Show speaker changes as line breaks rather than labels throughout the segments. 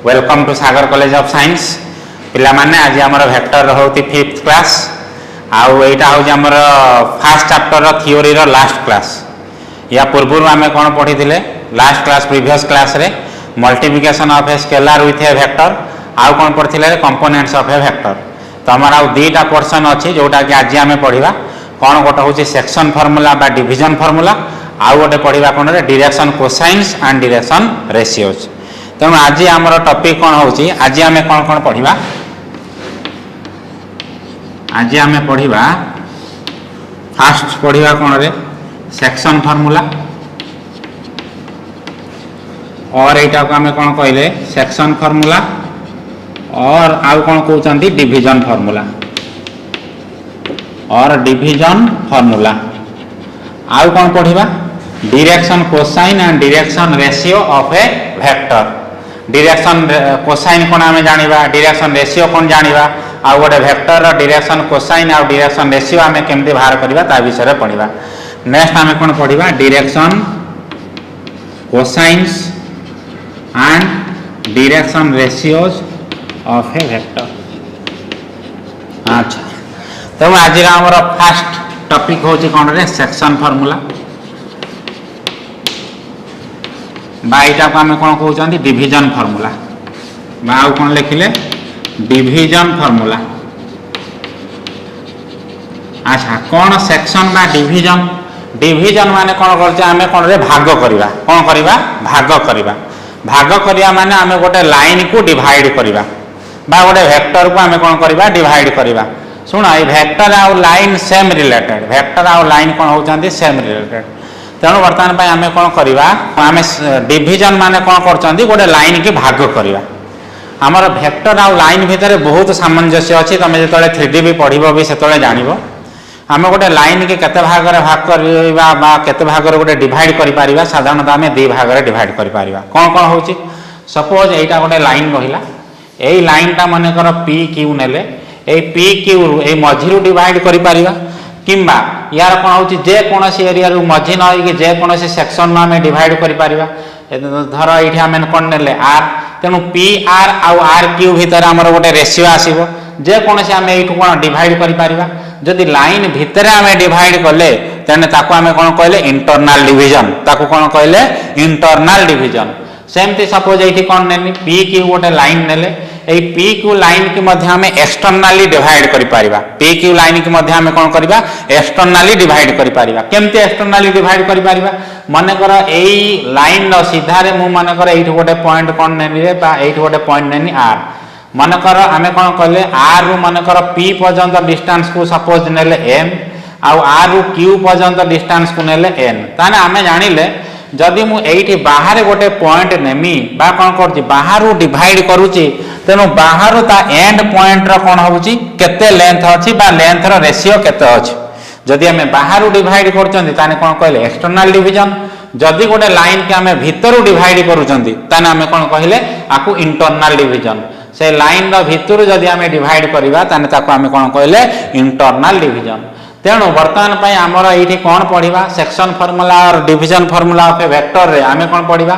Welcome to Sagar college of science पिला माने आज आमर वेक्टर होती 5th क्लास आउ एटा होची आमर फर्स्ट चैप्टर रो थ्योरी रो लास्ट क्लास। या पूर्व आम कौन पढ़ी लास्ट क्लास प्रीवियस क्लास रे multiplication of a scalar with A vector आउ कौन पढ़ी कंपोनेंट्स ऑफ ए वेक्टर। तो आमर आउ दुईटा पोर्शन अच्छी जोटा कि आज आम पढ़ा कौन गोटे हूँ सेक्शन फॉर्मूला बा डिविजन फॉर्मूला आउ गोटे पढ़ा कौन direction cosines and direction ratios. तेणु आज आमर टॉपिक कौन हो आज आम कौन कौन पढ़ा आज आम पढ़ा फास्ट पढ़ा कौन रे सेक्शन फॉर्मूला और यहाँ को आम कौन कहले सेक्शन फॉर्मूला और आउ कौन कहते डिविजन फॉर्मूला और डिविजन फॉर्मूला आउ कौन पढ़ा direction cosine and direction ratio of a vector. Direction cosine कौन आम जाना डायरेक्शन रेशियो कौन जाना आउ गोटे वेक्टर डायरेक्शन कोसाइन आउ डायरेक्शन रेशियो आम केमती बाहर करवा ता विषय पढ़ा। नेक्स्ट आम कौन पढ़ा direction cosines and direction ratios of a vector. अच्छा तेणु आज आमर फास्ट टॉपिक हूँ कौन रे सेक्शन फॉर्मूला बाईटा को आम कौन कहते डिविजन फॉर्मूला बा आउ कौन लिखिले डिविजन फॉर्मूला। अच्छा कौन सेक्शन बा डिविजन डिविजन माने कौन करते आम कौन रे भाग करवा कौन करवा भाग करवा माने आम गोटे लाइन को डिवाइड करवा बा गोटे वेक्टर को आम कौन करवा डिवाइड करवा। शुण ये वेक्टर आउ लाइन सेम रिलेटेड वेक्टर आउ लाइन कौन होती सेम रिलेटेड। तेणु बर्तमान पर आम कौन करवा आम डिविजन माने कौन कर गोटे लाइन की भाग करवा। आमर वेक्टर आउ लाइन भितर बहुत सामंजस्य अच्छी तुम जो 3D भी पढ़ो भी से जान आम गोटे लाइन की केते भाग भाग करवा केते भाग गोटे डिवाइड कर साधारणतः आम 2 भाग डिवाइड कर कौन कौन हो सपोज यहाँ गोटे लाइन रहा यही लाइनटा मनकर पी क्यू नेले पी क्यू रु मझी डिवाइड कर किंबा यार कौन हो जेकोसी एरिया रु मझी न हो जेकोसी सेक्शन आम डिवाइड कर धर ये आम कौन ने आर तेणु पी आर आउ आर क्यू भितर आमर गोटे रेशियो आसो जेकोसी आम यू कौन डिवाइड कर जदि लाइन भितर आम डिवाइड कले तेने ताको आम कौन कहले इंटरनल डिविजन ताको कौन कहले इंटरनल डिविजन। सेमती सपोज ये कौन ने पी क्यू गोटे लाइन नेले पी क्यू लाइन की आम एक्सटर्नाली डिवाइड कर पी क्यू लाइन की आम कौन करवा एक्सटर्नाली डिवाइड कर केमती एक्सटर्नाली डिवाइड कर मनकर यही लाइन सीधारे मु मनकर ये गोटे पॉइंट कौन नेनी ये गोटे पॉइंट नेनी आर मनकर आम कौन कले आर रु मनकर पी पर्यंत डिस्टेंस को सपोज नेले एम आउ आर रु क्यू पर्यंत डिस्टेंस को नेले एन ताने आम जानिले जदि मुझे बाहर गोटे पॉइंट नेमी बा कौन कर बाहर डिवाइड करुच्ची तेणु बाहर ता एंड पॉइंट कौन हो केते लेंथ अच्छी बा लेंथ रो रेशियो केते अच्छी जदि आम बाहर डिवाइड कर कौन कहले एक्सटर्नल डिविजन जदि गोटे लाइन के आम भितर डिवाइड करें आम कौन कहले आपको इंटरनल डिविजन से लाइन भितर जदि आम डिवाइड करवा आम कौन कहले इंटरनल डिविजन। तेणु बर्तमान पर आमर ये कौन पढ़ा सेक्शन फॉर्मूला और division formula of a vector रे आम कौन पढ़ा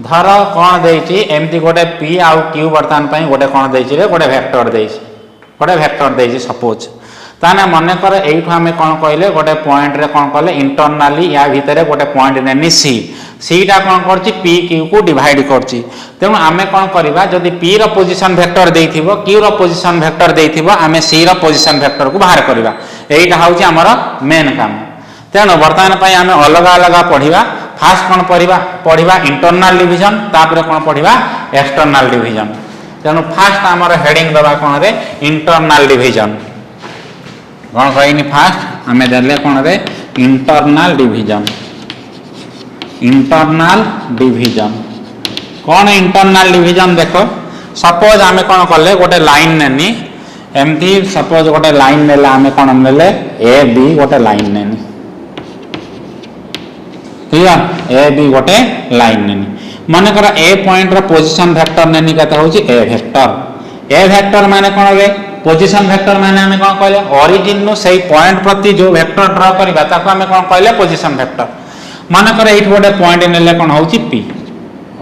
धर कौन देती एमती गोटे पी आउ क्यू बर्तमान पर गोटे कौन दे गोटे वेक्टर दे सपोज ताने मनकर यू आम कौन कहले गोटे पॉइंट रे कौन कहले इंटरनाली या भितर गोटे पॉइंट नेनी सीटा कौन कर पी क्यू को डिवाइड कर तेणु आम कौन करवा जदि पी रो position vector देथिबो Q rho position vector देथिबो आम सी रो पोजिशन वेक्टर को बाहर करवा यहीटा हूँ आमर मेन काम। तेणु बर्तमान पर आम अलग अलग पढ़ा फास्ट कौन पढ़ा इंटरनल डिविजन तापर कौन पढ़ा एक्सटर्नल डिविजन। तेणु फास्ट आमर हेडिंग दबा कौन रे इंटरनल डिविजन कौन कहनी फास्ट आम दे कौन रे इंटरनल डिविजन। इंटरनल डिविजन कौन इंटरनल डिविजन देख सपोज आम कौन कले गोटे लाइन नेनी एमती सपोज गोटे लाइन ने आम कौन ने ए बी गोटे लाइन नेनी ठीक है ए बी गोटे लाइन नेनी मनकर ए पॉइंट रो पोजीशन वेक्टर नेनी केते होची ए वेक्टर माने कौन रे पोजीशन वेक्टर माने आम कौन कहले ओरिजिन नु सही पॉइंट प्रति जो वेक्टर ड्रा करबा ताको आम कौन कहले पोजीशन वेक्टर मनकर ये गोटे पॉइंट ने कौन हो पी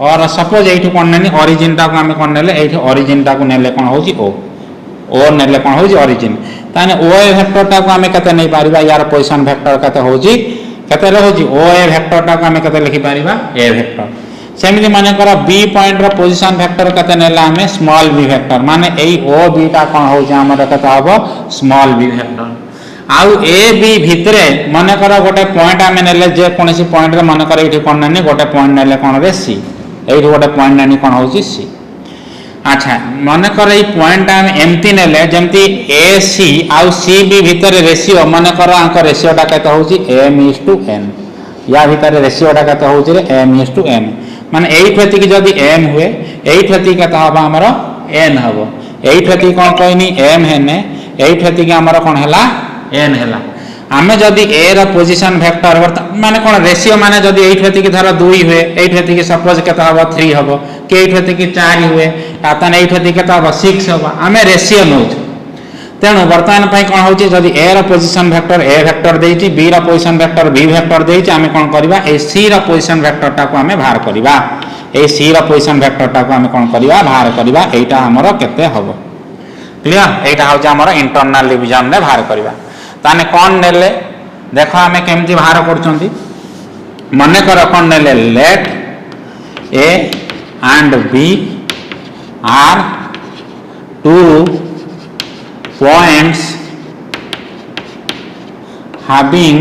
और सपोज ये कौन ने ऑरिजिन टाक आम कौन ने ये ऑरिजिन टाक ने कौन हो ओ ने कौन हो ऑरिजिन ताने ओ ए वेक्टर टाक आम केते नहीं पारिबा यार पोजीशन वेक्टर केते होजी केते होजी ओ ए वेक्टर टाक आम केते लिखि पारिबा ए वेक्टर सेमिति माने कर बी पॉइंट रो पोजीशन वेक्टर केते नेला आम स्मॉल बी वेक्टर माने एई ओ बी टा कौन होजी हमर केते हबो स्मॉल बी वेक्टर आउ ए बी भितरे माने कर गोटे पॉइंट आम नेले जे कोनसी पॉइंट रे माने कर एठी कोन नेनी गोटे पॉइंट नेले कोन रे सी एठी गोटे पॉइंट नेनी कोन होजी सी अच्छा माने कर ए पॉइंट आम एमती नेले जेमती ए सी आउ सी बी भितरे रेशियो माने कर आंक रेशियो टा केते होजी m/n या भितरे रेशियो टा केते होजी रे m/n माने एई ठेती की जदी m हुए एई ठेती केते हबा हमर n हबो एई ठेती कोन कहनी m हेने एई ठेती की हमर कोन हला n हला आमे जदी a रा पोजीशन वेक्टर माने कोन रेशियो माने जदी एई ठेती की धर 2 हुए एई ठेती की सपोज केते हबो 3 हबो के एई ठेती की 4 हुए तातन एई ठेती केते हबो 6 हबो आमे रेशियो नोच तेणु वर्तमान पई कोन होची जदी a रा पोजीशन वेक्टर a वेक्टर देइची b रा पोजीशन वेक्टर b वेक्टर देइची आमे कोन करबा ए c रा पोजीशन वेक्टर टा को आमे बाहर करबा ए c रा पोजीशन वेक्टर टा को आमे कोन करबा बाहर करबा एटा हमरो केते हबो क्लियर एटा होची हमरो इंटरनल डिवीजन ने बाहर करबा ताने कोन नेले देखो आमे केमती बाहर करचंती माने कर कोन नेले late a and b are two points having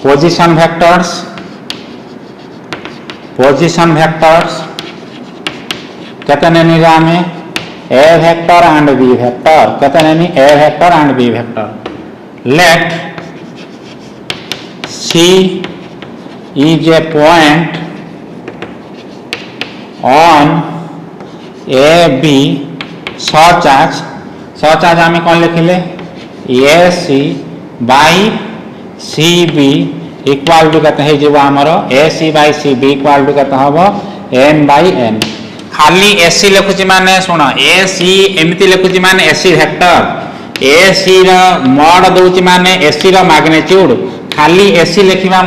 position vectors कहते नहीं जाने a vector and b vector कहते नहीं a vector and b vector let c is a point on a b such as आम कौन लिखिले A C by C B equal to कहते हैं आमर A C by C B equal to कहते हम एम बाई एन खाली ए सी लिखुची माने शुण ए सी एमती लिखुची माने ए C vector A C mod दउची माने ए सी रो मैग्नीट्यूड खाली ए सी लिखिबा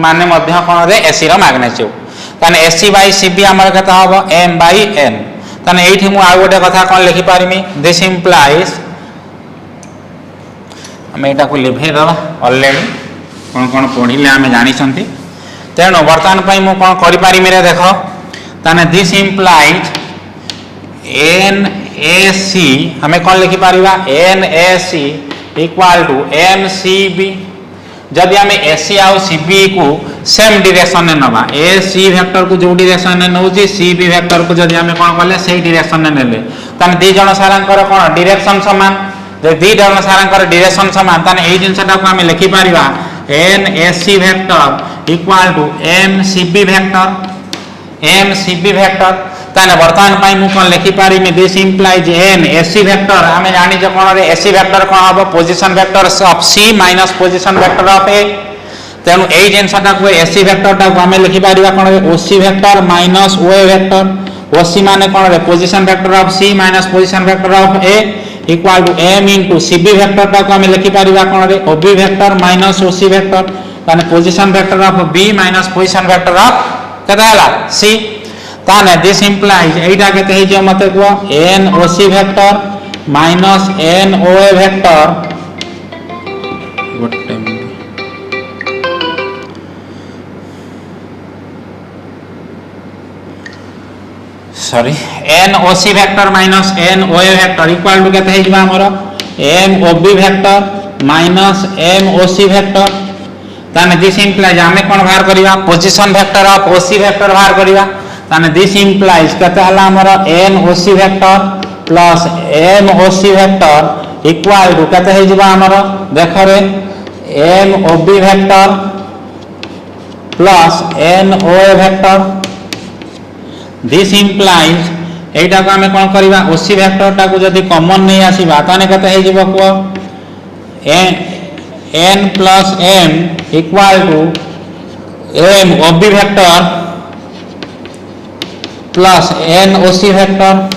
माने मध्य कोन रे ए सी रो मैग्नीट्यूड ताने ए सी बाई सी बी हमर कहते हम एम बाई एन ताने एठी मु आ गोटे कथा कोन लिखि पारिमी दिस इंप्लाइज हम एटा को लिभे दबा ऑलरेडी कोन कोन पढिले आमे जानि छंती तेनो वर्तमान पई मु कोन करि पारिमी रे देखो ताने this implies N A C हमें कोन लिखि पारिबा N A C equal to M C B जदि आम एसी आउ सीबी को सेम डायरेक्शन में नबा ए सी वेक्टर को जो डायरेक्शन में नउची सीबी वेक्टर को जदि आम कोन करले सेही डायरेक्शन में नेले ताने दी जण सारांकर कोन डायरेक्शन समान जे दी जण सारांकर डायरेक्शन समान ताने एही जिंसटा को आम लिखि पारिबा N AC vector equal to M CB vector ताने वर्तमान पई मु कोन लिखि पारिमी this implies N AC vector आम जानि जे कोन रे एसी वेक्टर कोन हबो position vector of C minus position vector of A तेणु एई जिनसटा को एसी वेक्टर टा को आम लिखि पारिबा कोन रे OC vector minus OA vector OC माने कोन रे position vector of C minus position vector of A equal to M into CB vector टा को आम लिखि पारिबा कोन रे OB vector minus OC vector ताने position vector of B minus position vector of केता हला सी ताने दिस इंप्लाइज एटा केते हे जे मते को N OC vector minus N OA vector गोटे sorry N OC vector minus N OA vector equal to केते हे जे हमर M OB vector minus M OC vector ताने दिस इंप्लाइज आमे कोन बाहर करिवा position vector of OC vector बाहर करिवा ताने दिस इंप्लाइज केते हला हमर N OC vector plus M OC vector equal to केते हे जिबा हमर देखो रे M OB vector plus N OA vector this implies एटा को हमें कोन करिवा ओसी वेक्टर टा को जदी कॉमन नहीं आसीबा ताने केते हे जिबो को N plus M equal to M OB vector plus N OC vector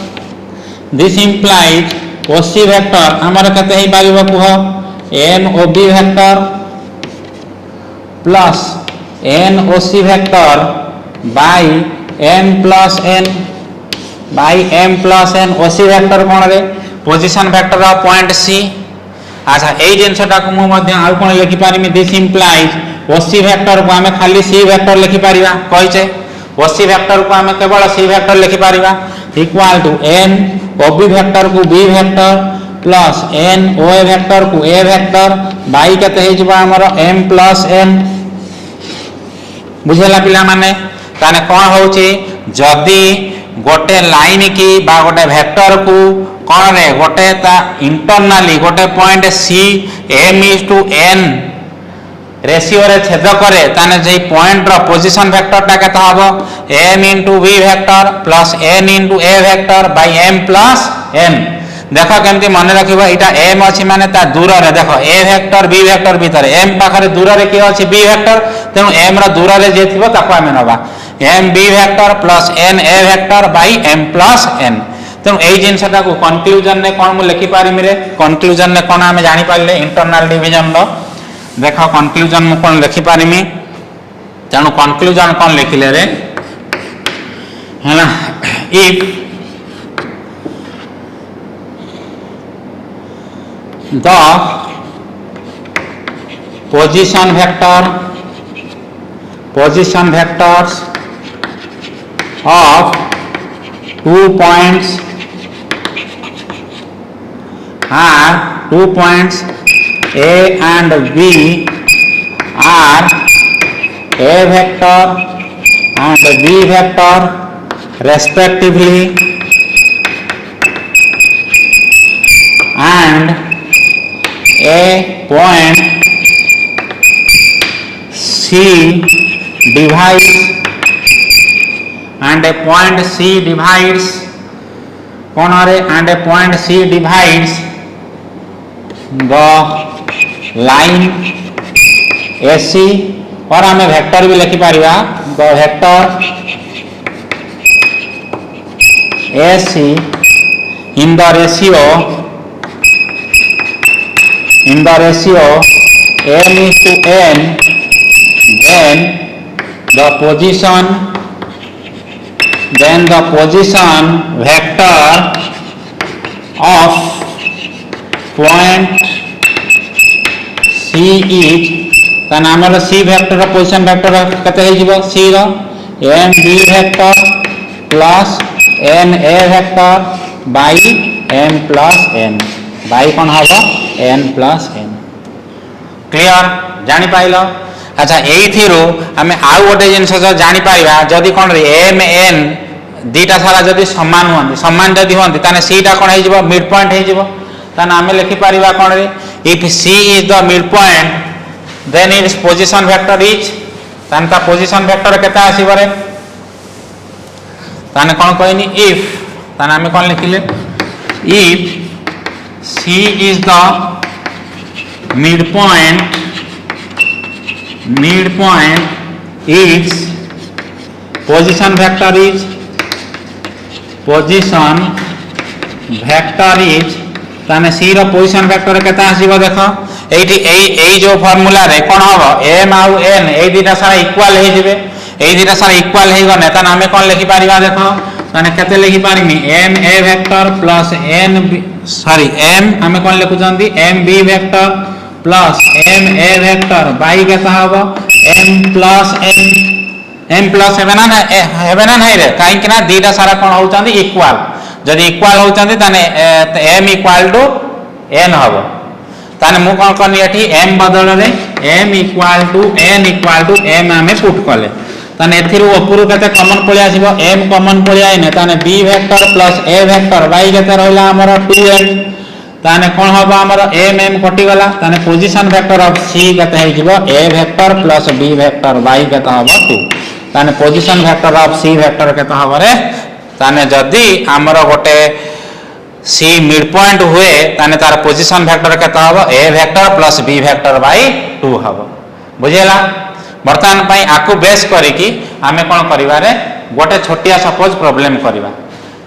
this implies OC vector हमर केते हे पारिबो कुह N OB vector plus N OC vector by n plus n by m plus n OC vector कौन रे position vector of point C. अच्छा यही जिनसटा को मु मध्य आउ कोन लिखि पारिमी दिस इंप्लाइज ओसी वेक्टर को आमे खाली सी वेक्टर लिखि पारिबा कहिचे ओसी वेक्टर को आमे केवल सी वेक्टर लिखि पारिबा equal to n OB vector को B vector plus n O vector को ए वेक्टर बाई केते हे जबा हमर m प्लस n बुझेला पिला माने ताने कोन होची जदी गोटे लाइन की बा गोटे वेक्टर को कौन रे गोटे ता इंटरनली गोटे point C m is to n ratio रे छेद करे ताने जे पॉइंट रो पोजीशन वेक्टर ता केता हबो m into v vector plus n into a vector by m plus n। देखो केमती मन रखिबो इटा m अछि माने ता दूर रे देखो a वेक्टर b वेक्टर भीतर m पाखरे दूर रे के अछि b वेक्टर तेनु m रो दूर रे जे थिबो ताको आमे नबा m b vector plus n a vector by m plus n। तेणु यही जिनसटा को कनक्लूजन ने कौन मुझे लिखि पारिमी रे कनक्लूजन ने कौन आमे जानि पारले इंटरनल डिवीजन रो देख कनक्लूजन मु कौन लिखि पारिमी तेणु कनक्लूजन कौन लिखिले रे है ना if the position vectors of 2 points are 2 points A and B are A vector and B vector respectively and a point C divides and a point C divides कौन रे and a point C divides the line AC और हमें vector भी लिखि Paribas the vector AC in the ratio m is to n then the position vector of point C is का नाम है C vector रो पोजीशन वेक्टर कते हे जिवो C रो m b vector plus n a vector by m plus n by कोन हबो n प्लस n क्लियर जानि पाइलो। अच्छा एई थिरो हमें आउ गोटे जिनस जानि पाइबा जदी कोन रे m n दीटा सारा जदी समान जदी होंती ताने c टा कोन हे जिवो मिड पॉइंट हे जिवो ताने हमें लिखि पारिबा कोन रे if c is the mid point then its position vector is ताने ता पोजीशन वेक्टर केता आसीबो रे ताने कोन कहनी इफ ताने हमें कोन लिखिले if c is the mid point its position vector is ताने c रो पोजीशन वेक्टर केता आसीबो देखो एठी एई जो फार्मूला रे कोन हबो m आउ n एई दिटा सारा इक्वल हे जिवे एई दिटा सारा इक्वल हे गने ताने हमें कोन लिखि पारिबा देखो ताने केते लिखि पारिमी m a vector plus n sorry m हमें कोन लिखु जंदी m b vector plus m a vector by केता हबो m प्लस हेबे ना नहीं रे काहे कि ना दीटा सारा कोन होउचंदी इक्वल जदी इक्वल होउचंदी ताने m इक्वल टू n हबो ताने मु कोन करनी एठी m बदल रे m equal to n equal to m हमें पुट करले ताने एथिरु उपरु केते कॉमन पळि आसीबो m कॉमन पळि आइने ताने b vector plus a vector by केते रहला हमर 2n ताने कोन हबो हमर m कटि गला ताने पोजीशन वेक्टर ऑफ c केते हे जिवो a vector plus b vector by केते हबो 2 ताने position vector of c vector केते हबो रे ताने जदी हमर गोटे c मिड पॉइंट हुए ताने तार पोजीशन वेक्टर केते हबो a vector plus b vector by 2 हबो बुझेला। वर्तमान पई आकु बेस करी कि हमें कोन करिवा रे गोटे छोटिया सपोज प्रॉब्लम करिवा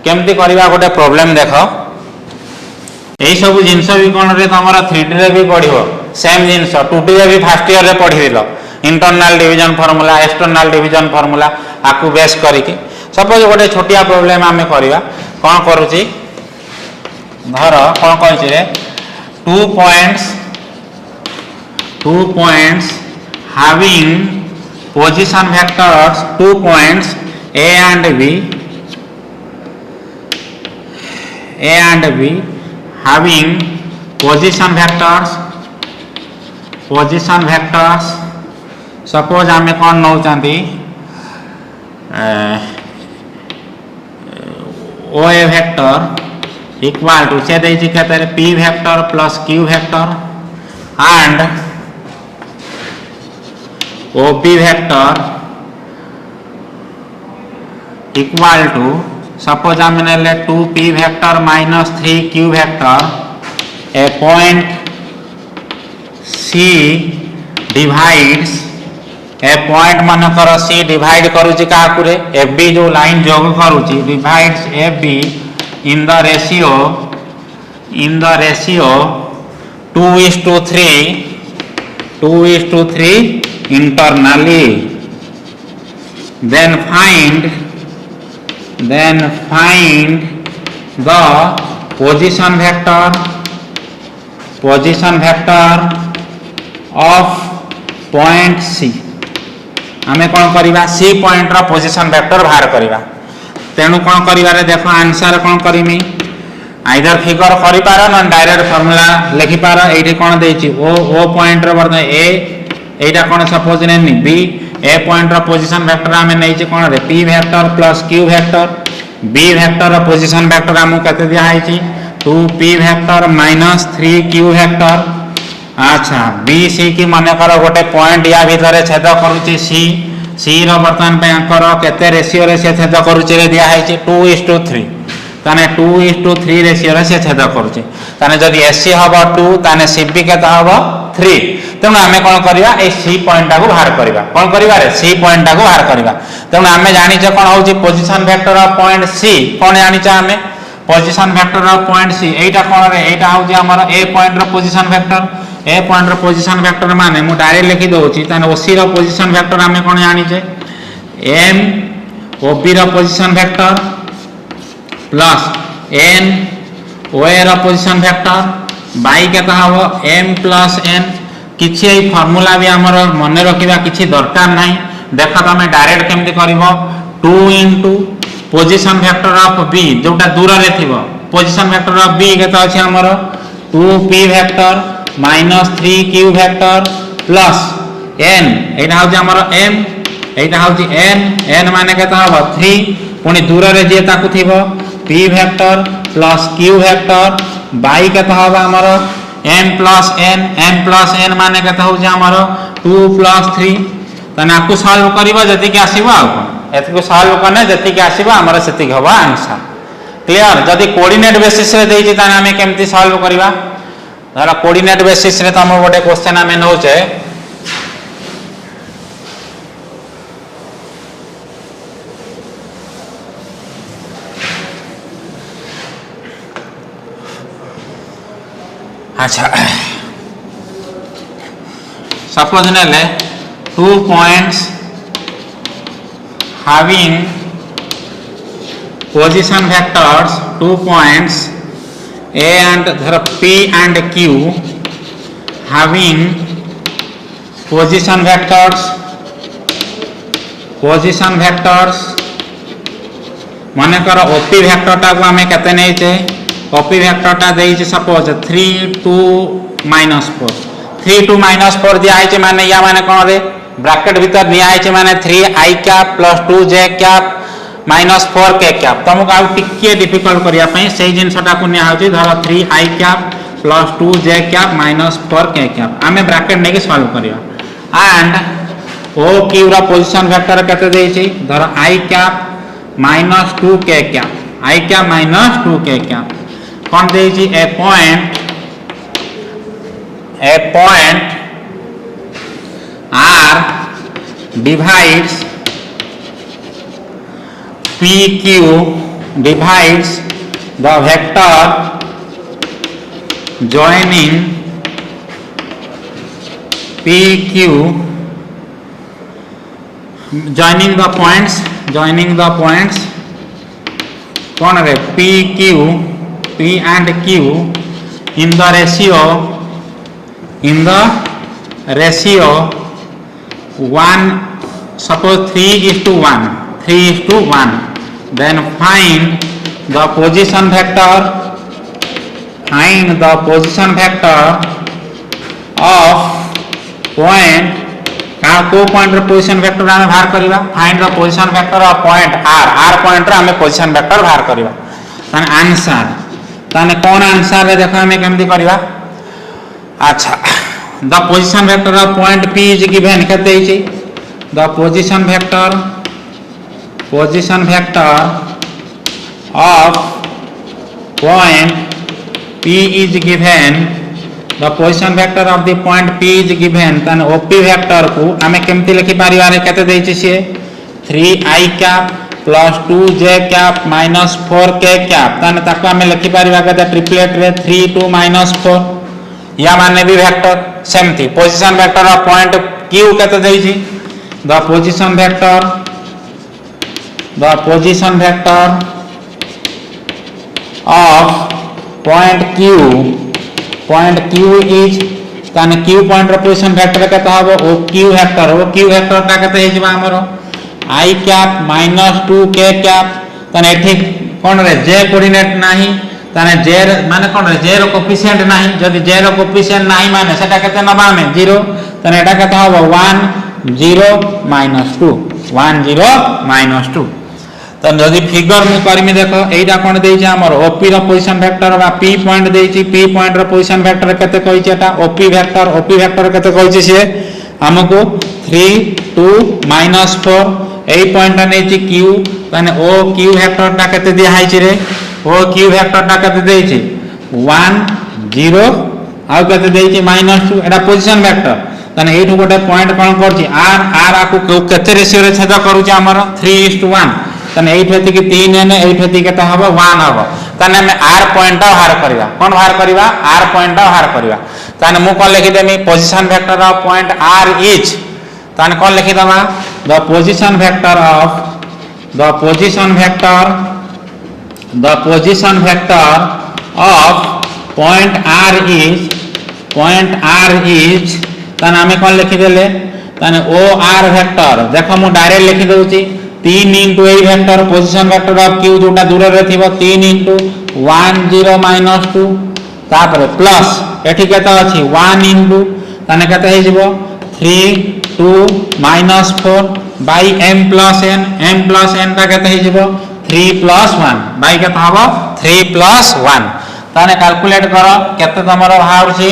केमती करिवा गोटे प्रॉब्लम देखो यही सब जिनस भी कौन रे तुम 3D रे भी पढ़ो सेम जिनस 2D रे भी फर्स्ट ईयर रे पढ़ी internal division formula external division formula आकु बेस करिके सपोज गोटे छोटिया प्रोब्लेम आम करवा कौन करुच्ची धर कौन कही 2 points having position vectors 2 points A and B having position vectors suppose आमे कौन नौ चाहती OA vector equal to से देइछि केते P vector plus Q vector and OB vector equal to suppose आमे नेले 2P vector minus 3Q vector a point C divides A point मन कर सी divide करूची काकुरे एफ बी जो लाइन जोग करूची divides F be in the ratio 2:3 internally then find the position vector of point C आमे कौन करिबा सी पॉइंट रो पोजीशन वेक्टर बाहर करिबा तेनु कौन करिबारे देखो आंसर कौन करिमी आइदर फिगर करि पारो न डायरेक्ट फार्मूला लिखि पारो एठी कौन देछि ओ पॉइंट रो वर्तन ए एटा कौन सपोज नेनी बी ए पॉइंट रो पोजीशन वेक्टर आमे नैछि कौन रे P vector plus Q vector B vector रो पोजीशन वेक्टर हमु कते दिया आइछि 2p vector minus 3q vector अच्छा बी सी की मन कर गोटे पॉइंट या भीतर छेद करुच्ची सी बर्तमान पे केते रेशियो रे से छेद करुच्ची रे दिया है 2:3 ताने 2:3 रेशियो रे से छेद करुच्ची ताने जदि एसी हबो 2 ताने सीबी केता हबो 3 तेणु आमे कोन करिवा ए सी पॉइंट को बाहर करिवा कोन करिवा रे सी पॉइंट को बाहर करिवा तेणु आमे जानि छ कोन होची position vector of point C कोन जानि छ आमे position vector of point C एटा कोन रे एटा होची हमर ए पॉइंट रो पोजीशन वेक्टर ए पॉइंट रो पोजीशन वेक्टर माने मु डायरेक्ट लिखि दोछि ताने ओसी रो पोजीशन वेक्टर आमे कोन जानि छे एम ओबी रो पोजीशन वेक्टर प्लस एन ओए रो पोजीशन वेक्टर बाई केता हबो एम प्लस एन किछि ए फार्मूला भी हमर मने रखिबा किछि दरकार नाही देखा तमे डायरेक्ट केमति करबो 2 into position vector of B जोटा दूर रे थिबो पोजीशन वेक्टर ऑफ बी केता अछि हमर 2p vector minus 3q vector plus n एटा हो हमर m एटा हो n माने केता हो 3 पुनी दूर रे जे ताकु थिबो p vector plus q vector by केता हो हमर m प्लस n माने केता हो हमर 2 प्लस 3 तने आपको सॉल्व करिवो जति के आसीबो आ एतको सॉल्व करने जति के आसीबो हमर सेति हबो आंसर क्लियर जदि कोऑर्डिनेट बेसिस रे देइछि ताने हमें केमति सॉल्व करिवा धर कोऑर्डिनेट बेसिस रे तम गोटे क्वेश्चन हमें नौचे अच्छा सपोज नेले 2 points having position vectors 2 points A and P and Q having position vectors माने कर OP वेक्टर टा को हमें केते नै छे OP वेक्टर टा देइ छे सपोज 3 2 -4 3 2 -4 दिया है माने या माने कोन रे ब्रैकेट भीतर दिया है माने 3i cap plus 2j cap -4k cap तुमको आ टिके डिफिकल्ट करिया पई सेही जिंसटा को निया होची धर 3i cap plus 2j cap -4k cap आमे ब्रैकेट नेकी सॉल्व करिया एंड ओ क्यू रा पोजीशन वेक्टर केते देइ छी धर i cap -2k cap i cap -2k cap कोन देइ छी a point R divides PQ divides the vector joining PQ joining the points कौन रे P and Q in the ratio 1 suppose 3:1 then find the position vector of point को point रे position vector आमे बाहर करिवा find the position vector of point r point रे आमे position vector बाहर करिवा ताने आंसर ताने कोन आंसर रे देखो आमे केमति करिवा अच्छा the position vector of point p is given केते हिची the position vector of point p is given the position vector of the point p is given then op vector को आमे केमति लिखि पारिबा रे केते देछि से 3i cap plus 2j cap minus 4k cap तने ताको आमे लिखि पारिबा केते ट्रिपलेट रे 3 2 minus 4 या माने भी वेक्टर सेमति position vector of point q केते देछि the position vector of point q is ताने q पॉइंट रो पोजीशन वेक्टर केता हबो OQ वेक्टर ता केते हे जिबा हमरो i cap minus 2k cap ताने एठी कोन रे j कोऑर्डिनेट नाही ताने j माने कोन रे j रो कोएफिशिएंट नाही जदी j रो कोएफिशिएंट नाही माने सेटा केते नबा में 0 ताने एटा केता हबो 1 0 minus 2 तो जदि फिगर मु करमी देखो एटा कोन देछि हमर OP रो पोजीशन वेक्टर बा P पॉइंट देछि P पॉइंट रो पोजीशन वेक्टर केते कहिछि एटा OP वेक्टर केते कहिछि से हमको 3 2 minus 4 एई पॉइंट नेछि Q माने OQ वेक्टर ता केते दिया हाइछि रे OQ वेक्टर ता केते देछि 1 0 आ केते देछि -2 एटा पोजीशन वेक्टर तने एठु गोटे पॉइंट कोन करछि r आकु केते रेशियो रे छेद करूछि हमर 3:1 तने एठेति कि 3 ने एठेति केता हबो 1 हबो तने हम r पॉइंट बाहर करबा कोन बाहर करबा r पॉइंट बाहर करबा तने मु कोन लिखि देमी position vector of point r is तने कोन लिखि दमा the position vector of point r is तने हमें कोन लिखि देले तने OR वेक्टर देखो मु डायरेक्ट लिखि दउची 3 into a vector position vector of q जोटा दूर रे थिबो 3 into 1 0 minus 2 तापर प्लस एठी केता अछि 1 into तने केता हे जिवो 3 2 minus 4 by m plus n ता केता हे जिवो 3 plus 1 by केता हबो 3 plus 1 तने कैलकुलेट करो केते तमरो बाहरछि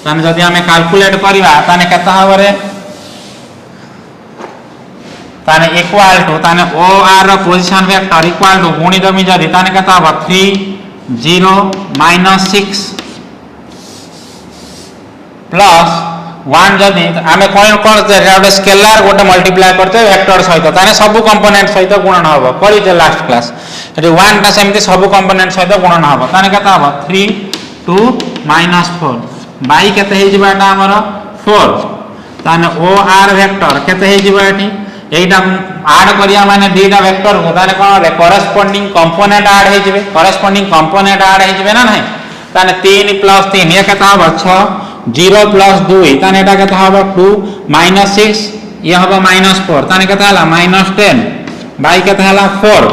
ताने जदि हमें कैलकुलेट करिवा ताने केता हबरे ताने इक्वल टू ताने OR रो पोजीशन वेक्टर इक्वल टू गुणी दमी जदि ताने केता हबो 3 0 minus 6 प्लस 1 जदि हमें कोन करते गोटे स्केलर गोटे मल्टीप्लाई करते वेक्टर सहित ताने सब कंपोनेंट सहित गुणन हबो करिते लास्ट क्लास एटी 1 ता सेमति सब कंपोनेंट सहित गुणन हबो ताने केता हबो 3 2 minus 4 बाई केते हे जिबाटा हमर 4 ताने OR वेक्टर केते हे जिबा एठी एटा ऐड करिया माने दीटा वेक्टर को ताने कोन रे कॉरेस्पोंडिंग कंपोनेंट ऐड हे जिबे कॉरेस्पोंडिंग कंपोनेंट ऐड हे जिबे ना नहीं ताने 3 plus 3 ये केता हबो 6 0 plus 2 ताने एटा केता हबो 2 minus 6 ये हबो -4 ताने केता हला -10 बाई केता हला 4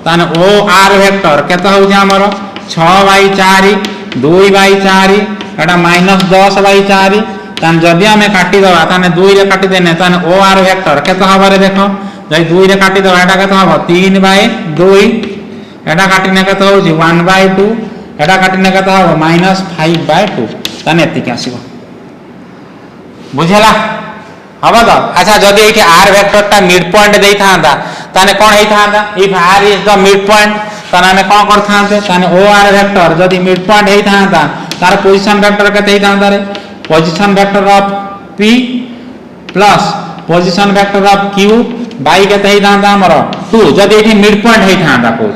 ताने OR वेक्टर केता हो जे हमर 6/4 2/4 एटा -10/4 तान जदि हमें काटी दवा ताने 2 रे काटी देने ताने OR वेक्टर केता हबारे देखो जदि 2 रे काटी दवा एटा केता हबो 3/2 एटा काटिने केता होजी 1/2 एटा काटिने केता हबो -5/2 ताने एतिक आसीबो बुझला हबो तो अच्छा जदि एठी r वेक्टर ता मिड पॉइंट देई थांदा ताने कोन हेई थांदा if r is the mid point ताने हमें कोन कर थांते ताने OR वेक्टर जदि मिड पॉइंट हेई थांदा तार पोजीशन वेक्टर केते हेई थांदा रे position vector of P plus position vector of Q by केते हेई थांदा हमरो 2 जदि एठी मिड पॉइंट हेई थांदा कोज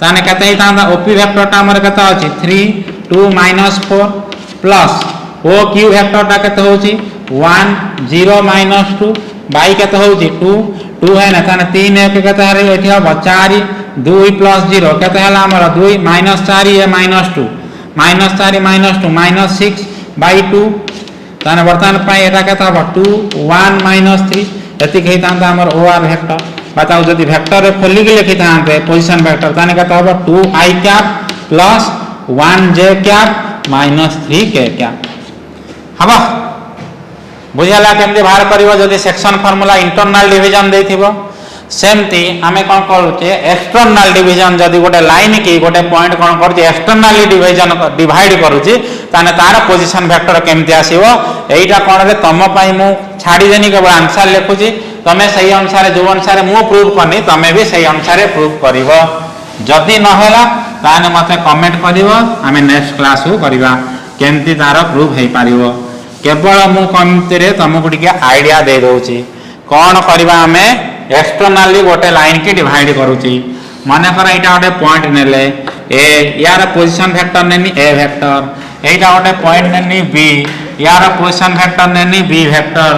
ताने केते हेई थांदा OP वेक्टर ता हमर केते अछि 3 2 minus 4 प्लस OQ वेक्टर ता केते होची 1 0 minus 2 बाई केते होची 2 2 है ना ताने 3 1 केते रे एठी हबो 4 2 प्लस 0 केते हला हमर 2 minus 4 A minus 2 minus 4 minus 2 minus 6 by 2 ताने वर्तमान पाई एटा केते हबो 2 1 माइनस 3 एति कहि तांता हमर ओआर वेक्टर बताओ जदि वेक्टर रे खोली के लिखि तांते पोजीशन वेक्टर ताने केते हबो 2 i cap plus 1 j cap minus 3 k cap हबो बुझाला केमती बाहर करिवो जदि सेक्शन फार्मूला इंटरनल डिवीजन देथिबो सेमती आमे कोन करूचे एक्सटर्नल डिवीजन जदि गोटे लाइन की गोटे पॉइंट कोन करछि एक्सटर्नली डिवीजन डिवाइड करूछि ताने तार पोजीशन वेक्टर केमती आसीबो एइटा कोन रे तम पई मु छाडी देनी केवल आंसर लिखुछि तमे सही अनुसार जो अनुसार मु प्रूव करनी तमे भी सही अनुसार प्रूव करिवो जदि न होला ताने मते कमेंट करिवो आमे नेक्स्ट क्लास को करिवा केमती तार प्रूव हे पारिवो केवल मु कमती रे तमको टिके आईडिया दे दोछि कोन करिवा आमे एक्सटर्नली गोटे लाइन की डिवाइड करूची माने कर एटा गोटे पॉइंट नेले ए यार पोजीशन वेक्टर नेनी ए वेक्टर एटा गोटे पॉइंट नेनी बी यार पोजीशन वेक्टर नेनी बी वेक्टर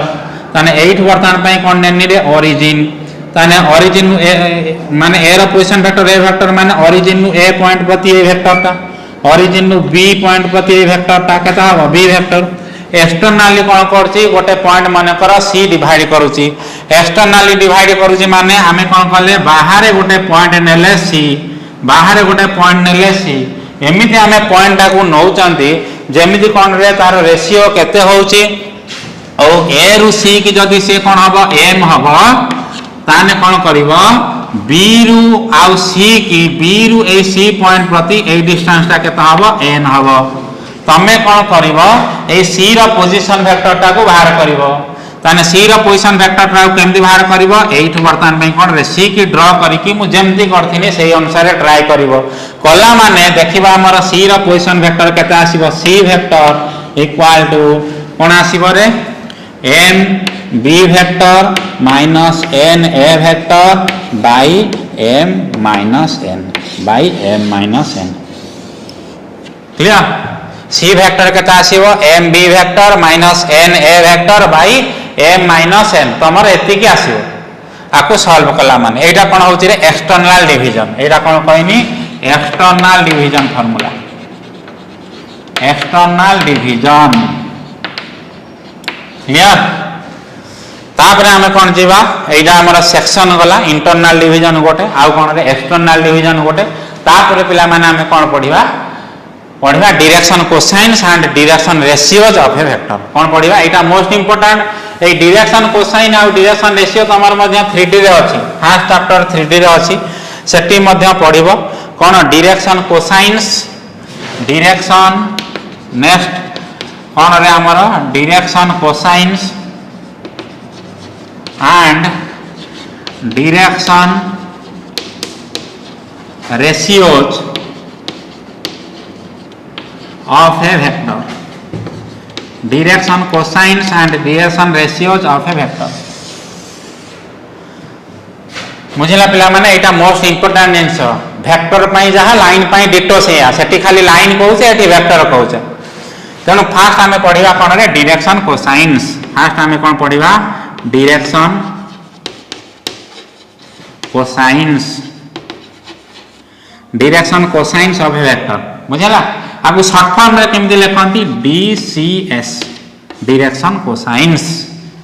ताने 8 वर्तमान पई कोन नेनी रे ओरिजिन ताने ओरिजिन माने ए रो पोजीशन वेक्टर माने ओरिजिन नु ए पॉइंट प्रति ए वेक्टर ता ओरिजिन नु बी पॉइंट प्रति ए वेक्टर ता केता हो बी वेक्टर एक्सटर्नली कोन करछि गोटे पॉइंट माने कर सी डिवाइड करूछि एक्सटर्नली डिवाइड करूछि माने हमें कोन करले बाहर गोटे पॉइंट नेले सी बाहर गोटे पॉइंट नेले सी एमिति हमें पॉइंट टा को नौचंती जेमिति कोन रे तार रेशियो केते होउछि ओ ए रु सी की जदि से कोन हबो m हबो ताने कोन करिवो b रु आउ c की b रु ए c पॉइंट प्रति ए डिस्टेंस ता केते हबो n हबो तमे कोन करिवो ए c रो पोजीशन वेक्टर ता को बाहर करिवो ताने c रो पोजीशन वेक्टर ता केमति बाहर करिवो एठ वर्तमान में कोन रे c की ड्रा करी कि मु जेमति करथिनी सेही अनुसार ट्राई करिवो कला माने देखिबा हमर c रो पोजीशन वेक्टर केते आसीबो c वेक्टर इक्वल टू कोन आसीबो रे m b vector minus n a vector by m minus n by m minus n clear c vector केता आसीबो m b vector minus n a vector by m minus n तमर एति के आसीबो आको solve कला माने एटा कोन होछि रे एक्सटर्नल डिवीजन एटा कोन कहनी external division formula external division clear तापर हमें कोन जीवा एटा हमर सेक्शन गला इंटरनल डिवीजन गोटे आ कोन रे एक्सटर्नल डिवीजन गोटे तापर पिला माने हमें कोन पढिबा पढ़ा direction cosines and direction ratios of a vector कौन पढ़ा यहाँ मोस्ट इंपोर्टेंट ये डायरेक्शन कोसाइन आउ डायरेक्शन रेशियो तमर 3D रे अछि फर्स्ट चैप्टर 3D रे अछि सेठी मध्य पढ़िबो कौन डायरेक्शन कोसाइन्स डायरेक्शन नेक्स्ट कौन रे हमर direction cosines and direction ratios of a vector direction cosines and direction ratios of a vector मुझेला पिला माने एटा मोस्ट इंपोर्टेंट जिंस वेक्टर पई जहा लाइन पई डिटो से आ सेठी खाली लाइन कहूचे एठी वेक्टर कहूचे तेनु फास्ट हमें पढिबा कोन रे डायरेक्शन कोसाइन्स फास्ट हमें कोन पढिबा direction cosines direction cosines of a vector बुझला आपको शॉर्ट फॉर्म रे केमति लिखंती DCS डायरेक्शन कोसाइन्स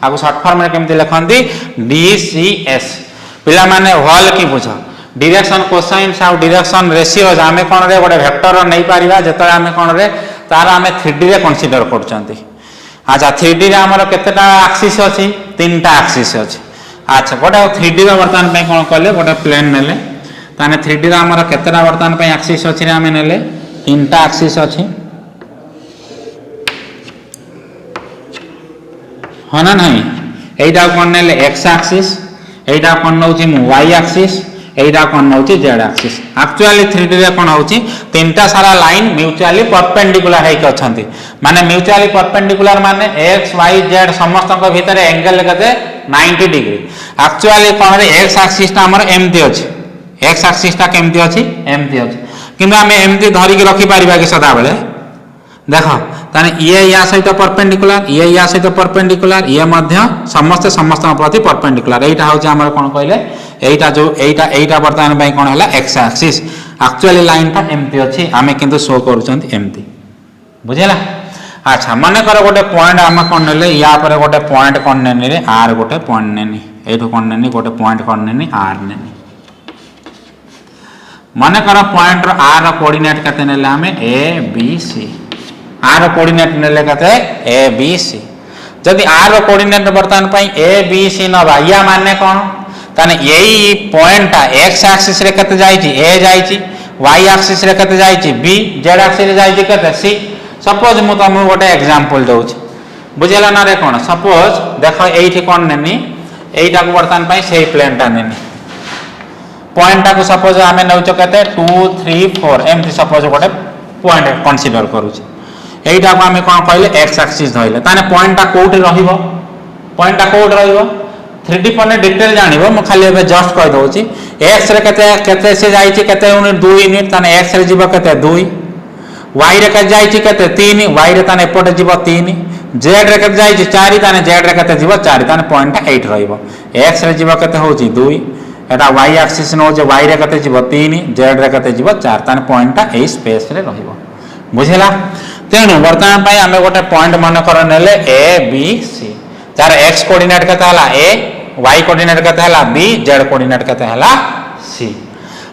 आपको शॉर्ट फॉर्म रे केमति लिखंती DCS पिला माने होल की बुझ डायरेक्शन कोसाइन्स आ डायरेक्शन रेशियोज आमे कोन रे गोटे वेक्टर नै पारिबा जेतले आमे कोन रे तार आमे 3D रे कंसीडर करचंती अच्छा 3D रे हमर केतेटा एक्सिस अछि तीनटा एक्सिस अछि अच्छा गोटे 3D रे वर्तमान पे कोन करले गोटे प्लेन नेले ताने 3D रे हमर केतेटा वर्तमान पे एक्सिस अछि रे आमे नेले तीनटा एक्सिस अछि हना नहीं एटा कोन नेले x एक्सिस एटा कोन नउची y एक्सिस एटा कोन नउची z एक्सिस एक्चुअली 3D रे कोन होउची तीनटा सारा लाइन म्यूचुअली परपेंडिकुलर है के अछंती माने म्यूचुअली परपेंडिकुलर माने x y z समस्त को भीतर एंगल कते 90 डिग्री एक्चुअली कोन रे x एक्सिस ता हमर एमती अछि x एक्सिस ता केमती अछि एमती अछि किंतु आम एमती धरिकी रखिपार कि सदा बेले देख ताने ये या सहित परपेंडिकुलर ये या सहित परपेंडिकुलर ये मध्य समस्त समस्त प्रति परपेंडिकुलर एटा होची हमर कोन कहले एटा जो एटा वर्तमान कौन है एक्स एक्सिस एक्चुअली लाइन टा एमती अच्छी आम किंतु शो करमती बुझेगा। अच्छा मन कर गोटे पॉइंट आम कौन ने या गोटे पॉइंट कौन ने आर गोटे पॉइंट नेनी ये कौन नेनी गोटे पॉइंट कौन नेनी आर नेनी मन कर पॉइंट आर कोऑर्डिनेट केते नेले आमे A B C are coordinate नेले केते ए बी सी जदि आर कोऑर्डिनेट वर्तमान पई ए बी सी नबा या माने कोन ताने यही पॉइंट एक्स एक्सिस रे केते जाईची ए जाईची वाई एक्सिस रे केते जाईची बी जेड एक्सिस रे जाईची केते सी सपोज मु तुमको गोटे एग्जांपल दउची बुझेला ना रे कोन सपोज देखो एठी कोन नेनी एटा को वर्तमान पई सेही प्लेन ता नेनी पॉइंट को सपोज आम नौ के 2 3 4 एमती सपोज गोटे पॉइंट कनसीडर करूँ यहीटा को आम कौन कहले एक्स एक्सिस धरले ताने पॉइंटा कोठी रहिबो पॉइंटा कोठी रहिबो 3D पॉइंट डिटेल जानिबो मु खाली एबे जस्ट कहि दउची एक्स रे केते से जाईची केते यूनिट 2 यूनिट ताने एक्स रे जीवो केते 2 वाई रे केते जाईची केते 3 वाई रे ताने एपटे जीवो 3 जेड रे केते जाईची 4 ताने जेड रे केते जीवो 4 ताने पॉइंटा 8 रहिबो एक्स रे जीवो केते होची 2 एटा वाई एक्सिस नो जे वाई रे कते जीव 3 जेड रे कते जीव 4 ताने पॉइंट ए स्पेस रे रहिबो बुझेला। तेनु वर्तमान पई हमें गोटे पॉइंट मन कर नेले ए बी सी तार एक्स कोऑर्डिनेट कते हला ए वाई कोऑर्डिनेट कते हला बी जेड कोऑर्डिनेट कते हला सी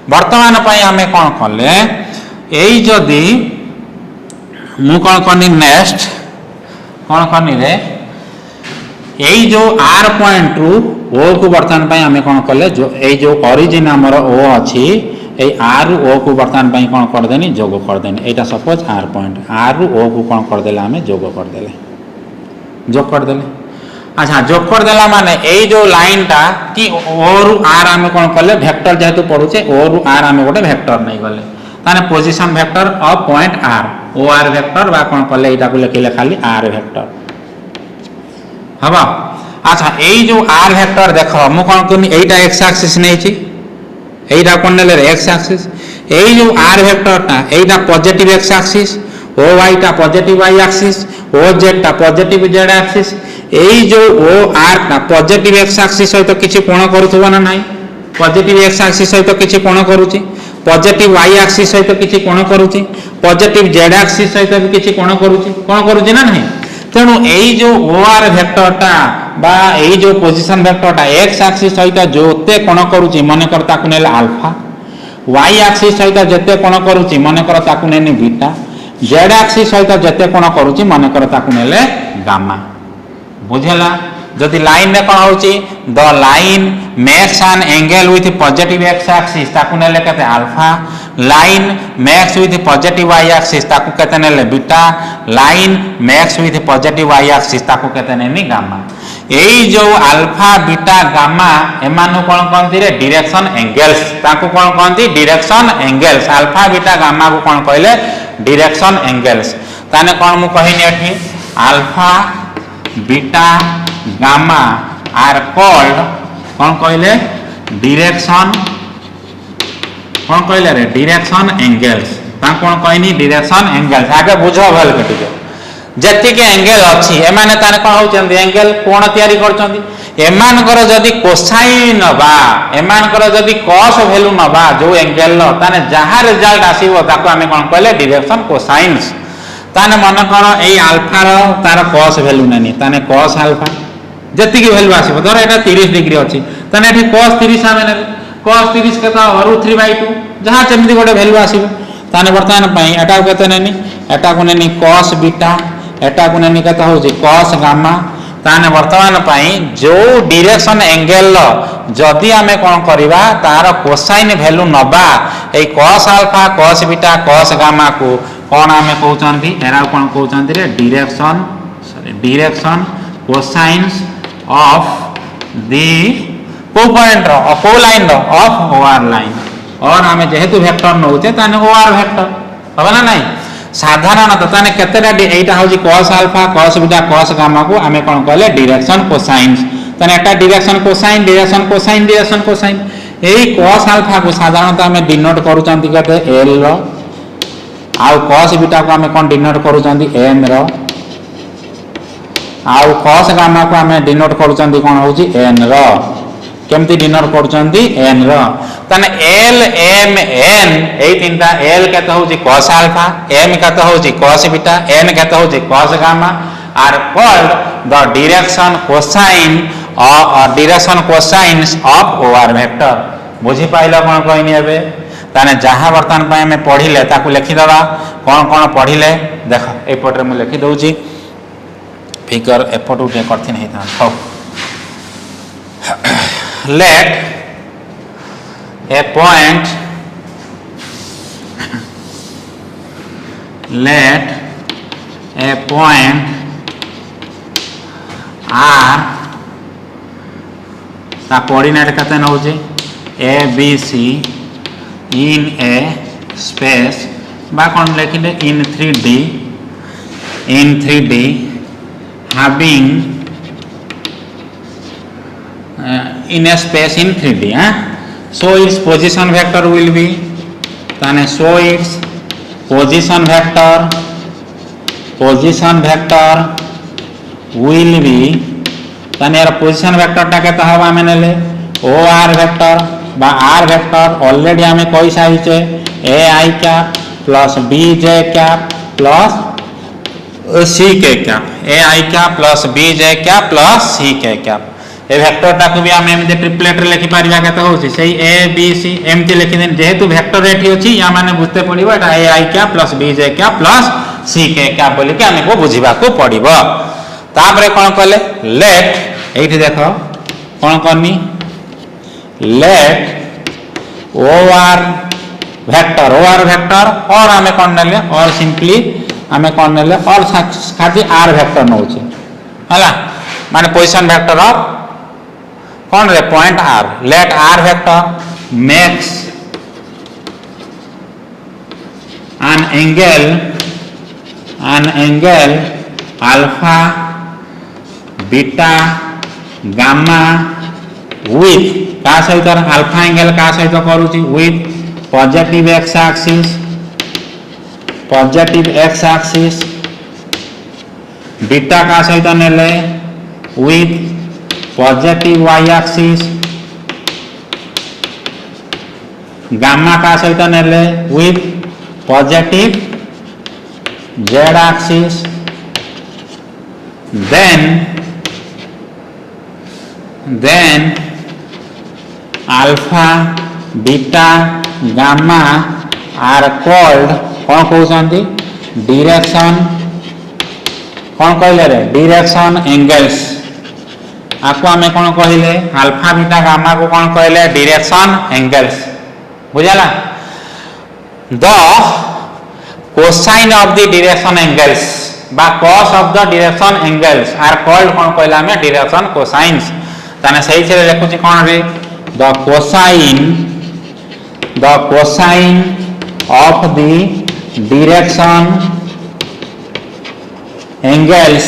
वर्तमान पई हमें कोन करले एई जदी मु कोन करनी नेक्स्ट कोन करनी रे यही जो आर पॉइंट रु ओ को वर्तमान पई हमें कोन करले जो एई जो ओरिजिन हमर ओ अछि ए आर रु ओ को वर्तमान पई कोन कर देनी जोग कर देनी एटा सपोज आर पॉइंट आर रु ओ को कोन कर देला हमें जोग कर देले जोग कर देले। अच्छा जोग कर देला माने एई जो लाइन टा कि ओ रु आर हमें कोन करले वेक्टर जेहेतु पडुचे ओ रु आर हमें गोटे वेक्टर नै गले ताने position vector of point R O R vector बा कोन करले एटा को लिखले खाली आर वेक्टर हबा। अच्छा यही जो आर वेक्टर देख मु कौन करनी एटा एक्स एक्सिस नहीं एटा कौन ने एक्स एक्सिस यही जो आर वेक्टरटा एटा पॉजिटिव एक्स एक्सिस ओ वाई टा पॉजिटिव वाई एक्सिस ओ जेड टा पॉजिटिव जेड एक्सिस यही जो ओ आर टा पॉजिटिव एक्स एक्सिस सहित किछि कोण करूथबो ना नाही पॉजिटिव एक्स एक्सिस सहित किछि कोण करूची पॉजिटिव वाई एक्सिस सहित किछि कोण करूची पॉजिटिव जेड एक्सिस सहित भी किछि कोण करूची ना नाही। तेणु यही जो ओ आर वेक्टरटा बा यही जो पोजीशन वेक्टरटा एक्स एक्सिस सहित जोते कोण करूची मन कर ताकु नेले अल्फा वाई एक्सिस सहित जते कोण करूची मन कर ताकु नेनी बीटा जेड एक्सिस सहित जते कोण करूची मन कर ताकु नेले गामा बुझेला। जदि लाइन रे कोन होची the line makes an angle with positive X axis ताकु नेले केते alpha line makes with positive Y axis ताकु केते नेले beta line makes with positive Y axis ताकु केते नेनी गामा एई जो अल्फा बीटा गामा एमानु कोन कहंती रे डायरेक्शन एंगल्स ताकु कोन कहंती direction angles alpha beta gamma को कोन कहले डायरेक्शन एंगल्स ताने कोन मु कहिनी एठी alpha beta gamma are called कौन कहले डायरेक्शन कौन कहले रे डायरेक्शन एंगल्स ता कौन कहनी डायरेक्शन एंगल्स आगे बुझो भल कटियो जति के एंगल अछि एमाने ताने कोन होचंदी एंगल कोण तयारी करचंदी एमान कर जदी कोसाइन नबा एमान कर जदी cos वैल्यू नबा जो एंगल लो ताने जहा रिजल्ट आसीबो ताको हमें कोन कहले डायरेक्शन कोसाइन्स ताने मन कर एई अल्फा रो तार cos वैल्यू ननी ताने cos अल्फा जति की वैल्यू आसीबो धर एटा 30 डिग्री अछि ताने एठी cos 30 आमे ने cos 30 केता √3/2 जहा जेमति गोटे वैल्यू आसीबो ताने वर्तमान पई एटा केते ननी एटा को ननी cos बीटा एटा को ननी केता होची cos गामा ताने वर्तमान पई जो डायरेक्शन एंगल लो जदी आमे कोन करिवा तार कोसाइन वैल्यू नबा ए cos alpha cos beta cos gamma को कोन आमे कहउचंती एरा कोन कहउचंती रे डायरेक्शन कोसाइन्स ऑफ दी को पॉइंट रो को लाइन रो ऑफ ओआर लाइन और हमें जेहेतु वेक्टर नउचे ताने ओआर वेक्टर हबा ना नहीं साधारणतः ताने केतेटा एटा होजी cos alpha cos beta cos gamma को हमें कोन कहले डायरेक्शन कोसाइन्स ताने एटा डायरेक्शन कोसाइन एही cos अल्फा को साधारणतः हमें डिनोट करूचंती केते l रो आउ cos बीटा को हमें कोन डिनोट करूचंती m रो आउ cos गामा को हमें डिनोट करूचंती कोन होजी n रो केमती डिनोट करछंती n रो तने l m n ए तीनटा l केते होची cos alpha m केते होची cos beta n केते होची cos gamma are called the direction cosines of OR vector बुझी पाइला कोन कहनी एबे ताने जहाँ बर्तमान पे हमें पढ़िले ताकू लिखि दबा कोन कोन पढ़िले देख ए पटरे मैं लिखि दउची फिगर एपट उठे कठिन हेता हो let a point R ता कोऑर्डिनेट कते न होजे a b c in a space बा कोन लिखिले in 3D having in a space in 3D so its position vector will be tane so its position vector will be tane यार position vector टा केता हवा में नेले OR vector बा R vector already हमें कोई साइचे AI cap plus BJ cap plus CK cap AI cap plus BJ cap plus CK cap A vector टाको भी हम एमते ट्रिपलेट रे लिखि पारिबा केते होची सेही a b c एमते लिखि देन जेहेतु वेक्टर एठी अछि या माने बुझते पड़िबो एटा ai क्या प्लस bj क्या प्लस ck क्या बोली के हमको बुझिबा को पड़िबो तापरे कोन कहले लेट एठी देखो कोन करनी लेट or वेक्टर और हमें कोन नेले और सिंपली हमें कोन नेले और खाली r वेक्टर नउची हला माने पोजीशन वेक्टर ऑफ कौन रे point R let R vector makes an angle alpha beta gamma with का सहित अल्फा एंगल का सहित करूची with positive x axis beta का सहित नेले with positive y axis gamma का सहित नेले with positive z axis then alpha beta gamma are called कौन कहउछंती डायरेक्शन कौन कहले रे डायरेक्शन एंगल्स आपको हमें कौन कहले अल्फा बीटा गामा को कौन कहले डायरेक्शन एंगल्स बुझाला the cosine of the direction angles बा cos of the direction angles are called कौन कहला हमें डायरेक्शन कोसाइन्स ताने सही से लिखुची कौन रे the cosine of the direction angles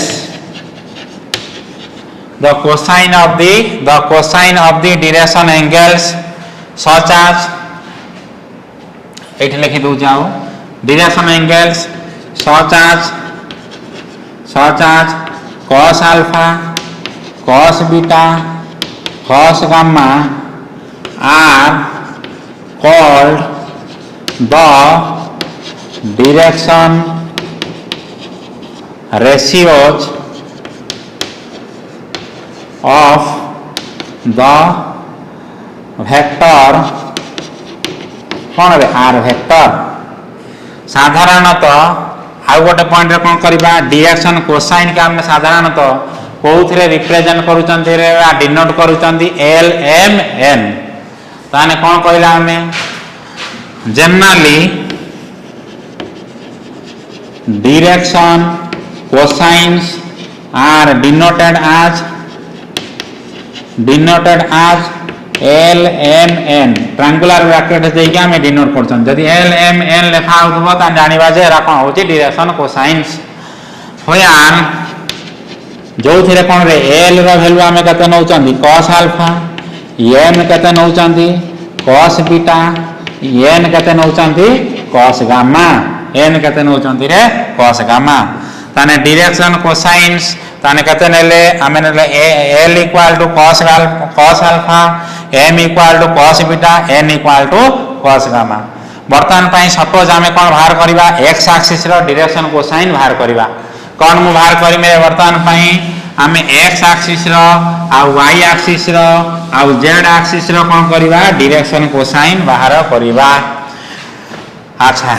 the cosine of the direction angles such as एठी लिखि दउ जाओ direction angles such as cos alpha cos beta cos gamma are called the direction ratios of the vector कौन रे r vector साधारणतः आउ गोटे point रे कोन करबा डायरेक्शन कोसाइन का हम साधारणतः कोउथरे रिप्रेजेंट करूचंती रे डिनोट करूचंती l m n ताने कोन कहला हमें generally direction cosines are denoted as L M N triangular bracket देके हमें डिनोट करछन यदि L M N लिखा होतबो त जानिबा जे एरा कोन होची डायरेक्शन कोसाइन्स होयार जो थिरे कोन रे L रो वैल्यू हमें कते नउचंदी cos अल्फा M कते नउचंदी cos बीटा N कते नउचंदी cos गामा N कते नउचंदी रे cos गामा ताने डायरेक्शन कोसाइन्स ताने कते नेले हमें नेले L equal to cos alpha, m equal to cos beta, n equal to cos gamma. बर्तमान पाई सपोज आम कौन बाहर करवा एक्स एक्सिस डायरेक्शन कोसाइन बाहर करवा कौन मु बाहर करी बर्तमान पाई आम x axis y axis z axis कौन करवा डायरेक्शन कोसाइन बाहर करवा. अच्छा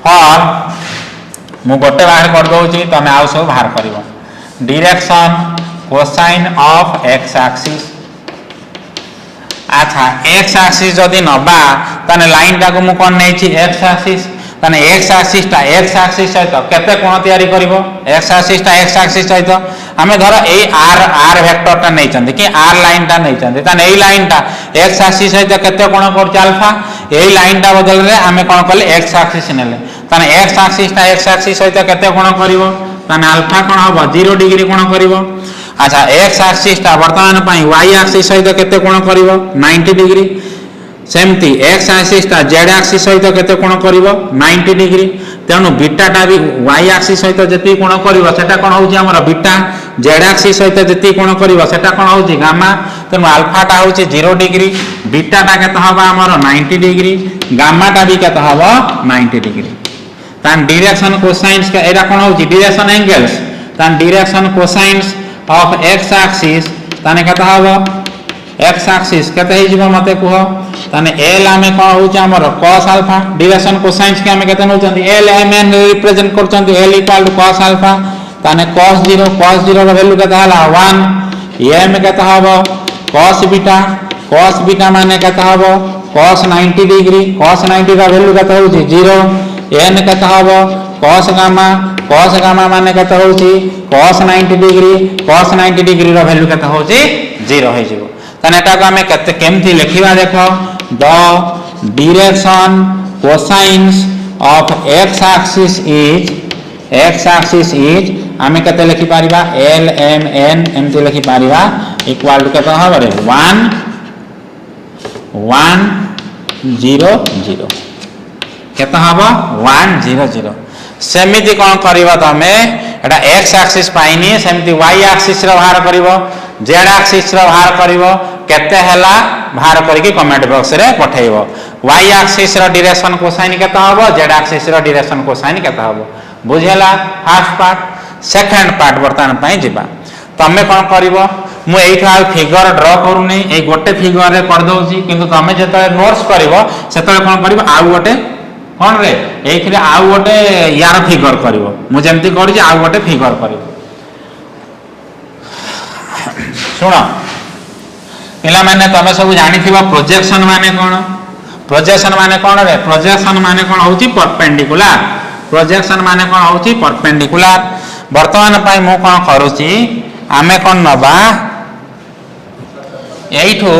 फॉर मु गोटे बाहर कर दउची तमे आउ सब बाहर करिवो direction cosine of X axis. अच्छा एक्स एक्सिस जदि नबा ताने लाइन टाको मु कोन नेछि एक्स एक्सिस ताने एक्स एक्सिस सहित केते कोण तयारी करिवो एक्स एक्सिस सहित आमे धर ए आर वेक्टर टा नै चंदी कि आर लाइन टा नै चंदी ताने ए लाइन टा एक्स एक्सिस सहित केते कोण कर अल्फा ए लाइन टा बदल रे आमे कोन करले एक्स एक्सिस नेले ताने एक्स एक्सिस सहित केते कोण करिवो ताने अल्फा कोन हो 0 डिग्री कोण करिवो. अच्छा एक्स एक्सिस बर्तमान पाई वाई एक्सिस सहित केते कोण करिवो 90 डिग्री सेमती एक्स एक्सिस जेड एक्सिस सहित केते कोण करिवो 90 डिग्री. तेणु बीटा टा भी वाई एक्सिस सहित जति कोण करिवो सेटा कोण होउची हमर बीटा जेड एक्सिस सहित जति कोण करिवो सेटा कोण होउची गामा. तेणु अल्फा टा होउची 0 डिग्री बीटा टा केते हबा हमर 90 डिग्री गामा टा भी केते हबा 90 डिग्री. तान डायरेक्शन कोसाइन्स का एरा कोण होउची डायरेक्शन एंगल्स तान direction cosines of x axis ताने कता हबो x एक्सिस कते हे जिवो मते कुह ताने l आमे कोन होउछ हमर cos अल्फा डायरेक्शन कोसाइन्स के आमे कते नउचंदी l m n रिप्रेजेंट करचंदी l equal to cos alpha ताने cos 0 रो वैल्यू कता हला 1 m कता हबो cos बीटा माने कता हबो cos 90 डिग्री cos 90 का वैल्यू कता होउची 0 n कता हबो cos गामा माने कते होउची cos 90 डिग्री रो वैल्यू कते होउची 0 हे जिवो. तने एटा को हमें कते केमथि लिखिबा देखो the direction cosines of x axis is हमें कते लिखि पारिबा l m n एमथि लिखि पारिबा इक्वल टू कते हबो रे 1 0 0 कते हबो 1 0 0. सेमिति कौन करिवो तमे एटा x एक्सिस पाइनी सेमिति y एक्सिस रो बाहर करिवो z एक्सिस रो बाहर करिवो केते हला बाहर करके कमेंट बॉक्स रे पठेइवो. y एक्सिस रो डायरेक्शन कोसाइन केता हबो z एक्सिस रो डायरेक्शन कोसाइन केता हबो बुझेला फर्स्ट पार्ट. सेकंड पार्ट बर्तमान पई जिबा तमे कोन करिवो मु एठा फिगर ड्रा करूनी ए गोटे फिगर रे कर दउची किंतु तमे जेतले नोट्स करिवो सेतले कोन करिवो आ गोटे कौन रे एक आउ गोटे यार फिगर करिवो मु जेमती करूची आउ गोटे फिगर करिवो. सुन पिला माने तमे सब जानिथिबा प्रोजेक्शन माने कोन रे प्रोजेक्शन माने कोन होउची परपेंडिकुलर प्रोजेक्शन माने कोन होउची परपेंडिकुलर. वर्तमान पई मु कोन करूची आमे कोन नबा एइठो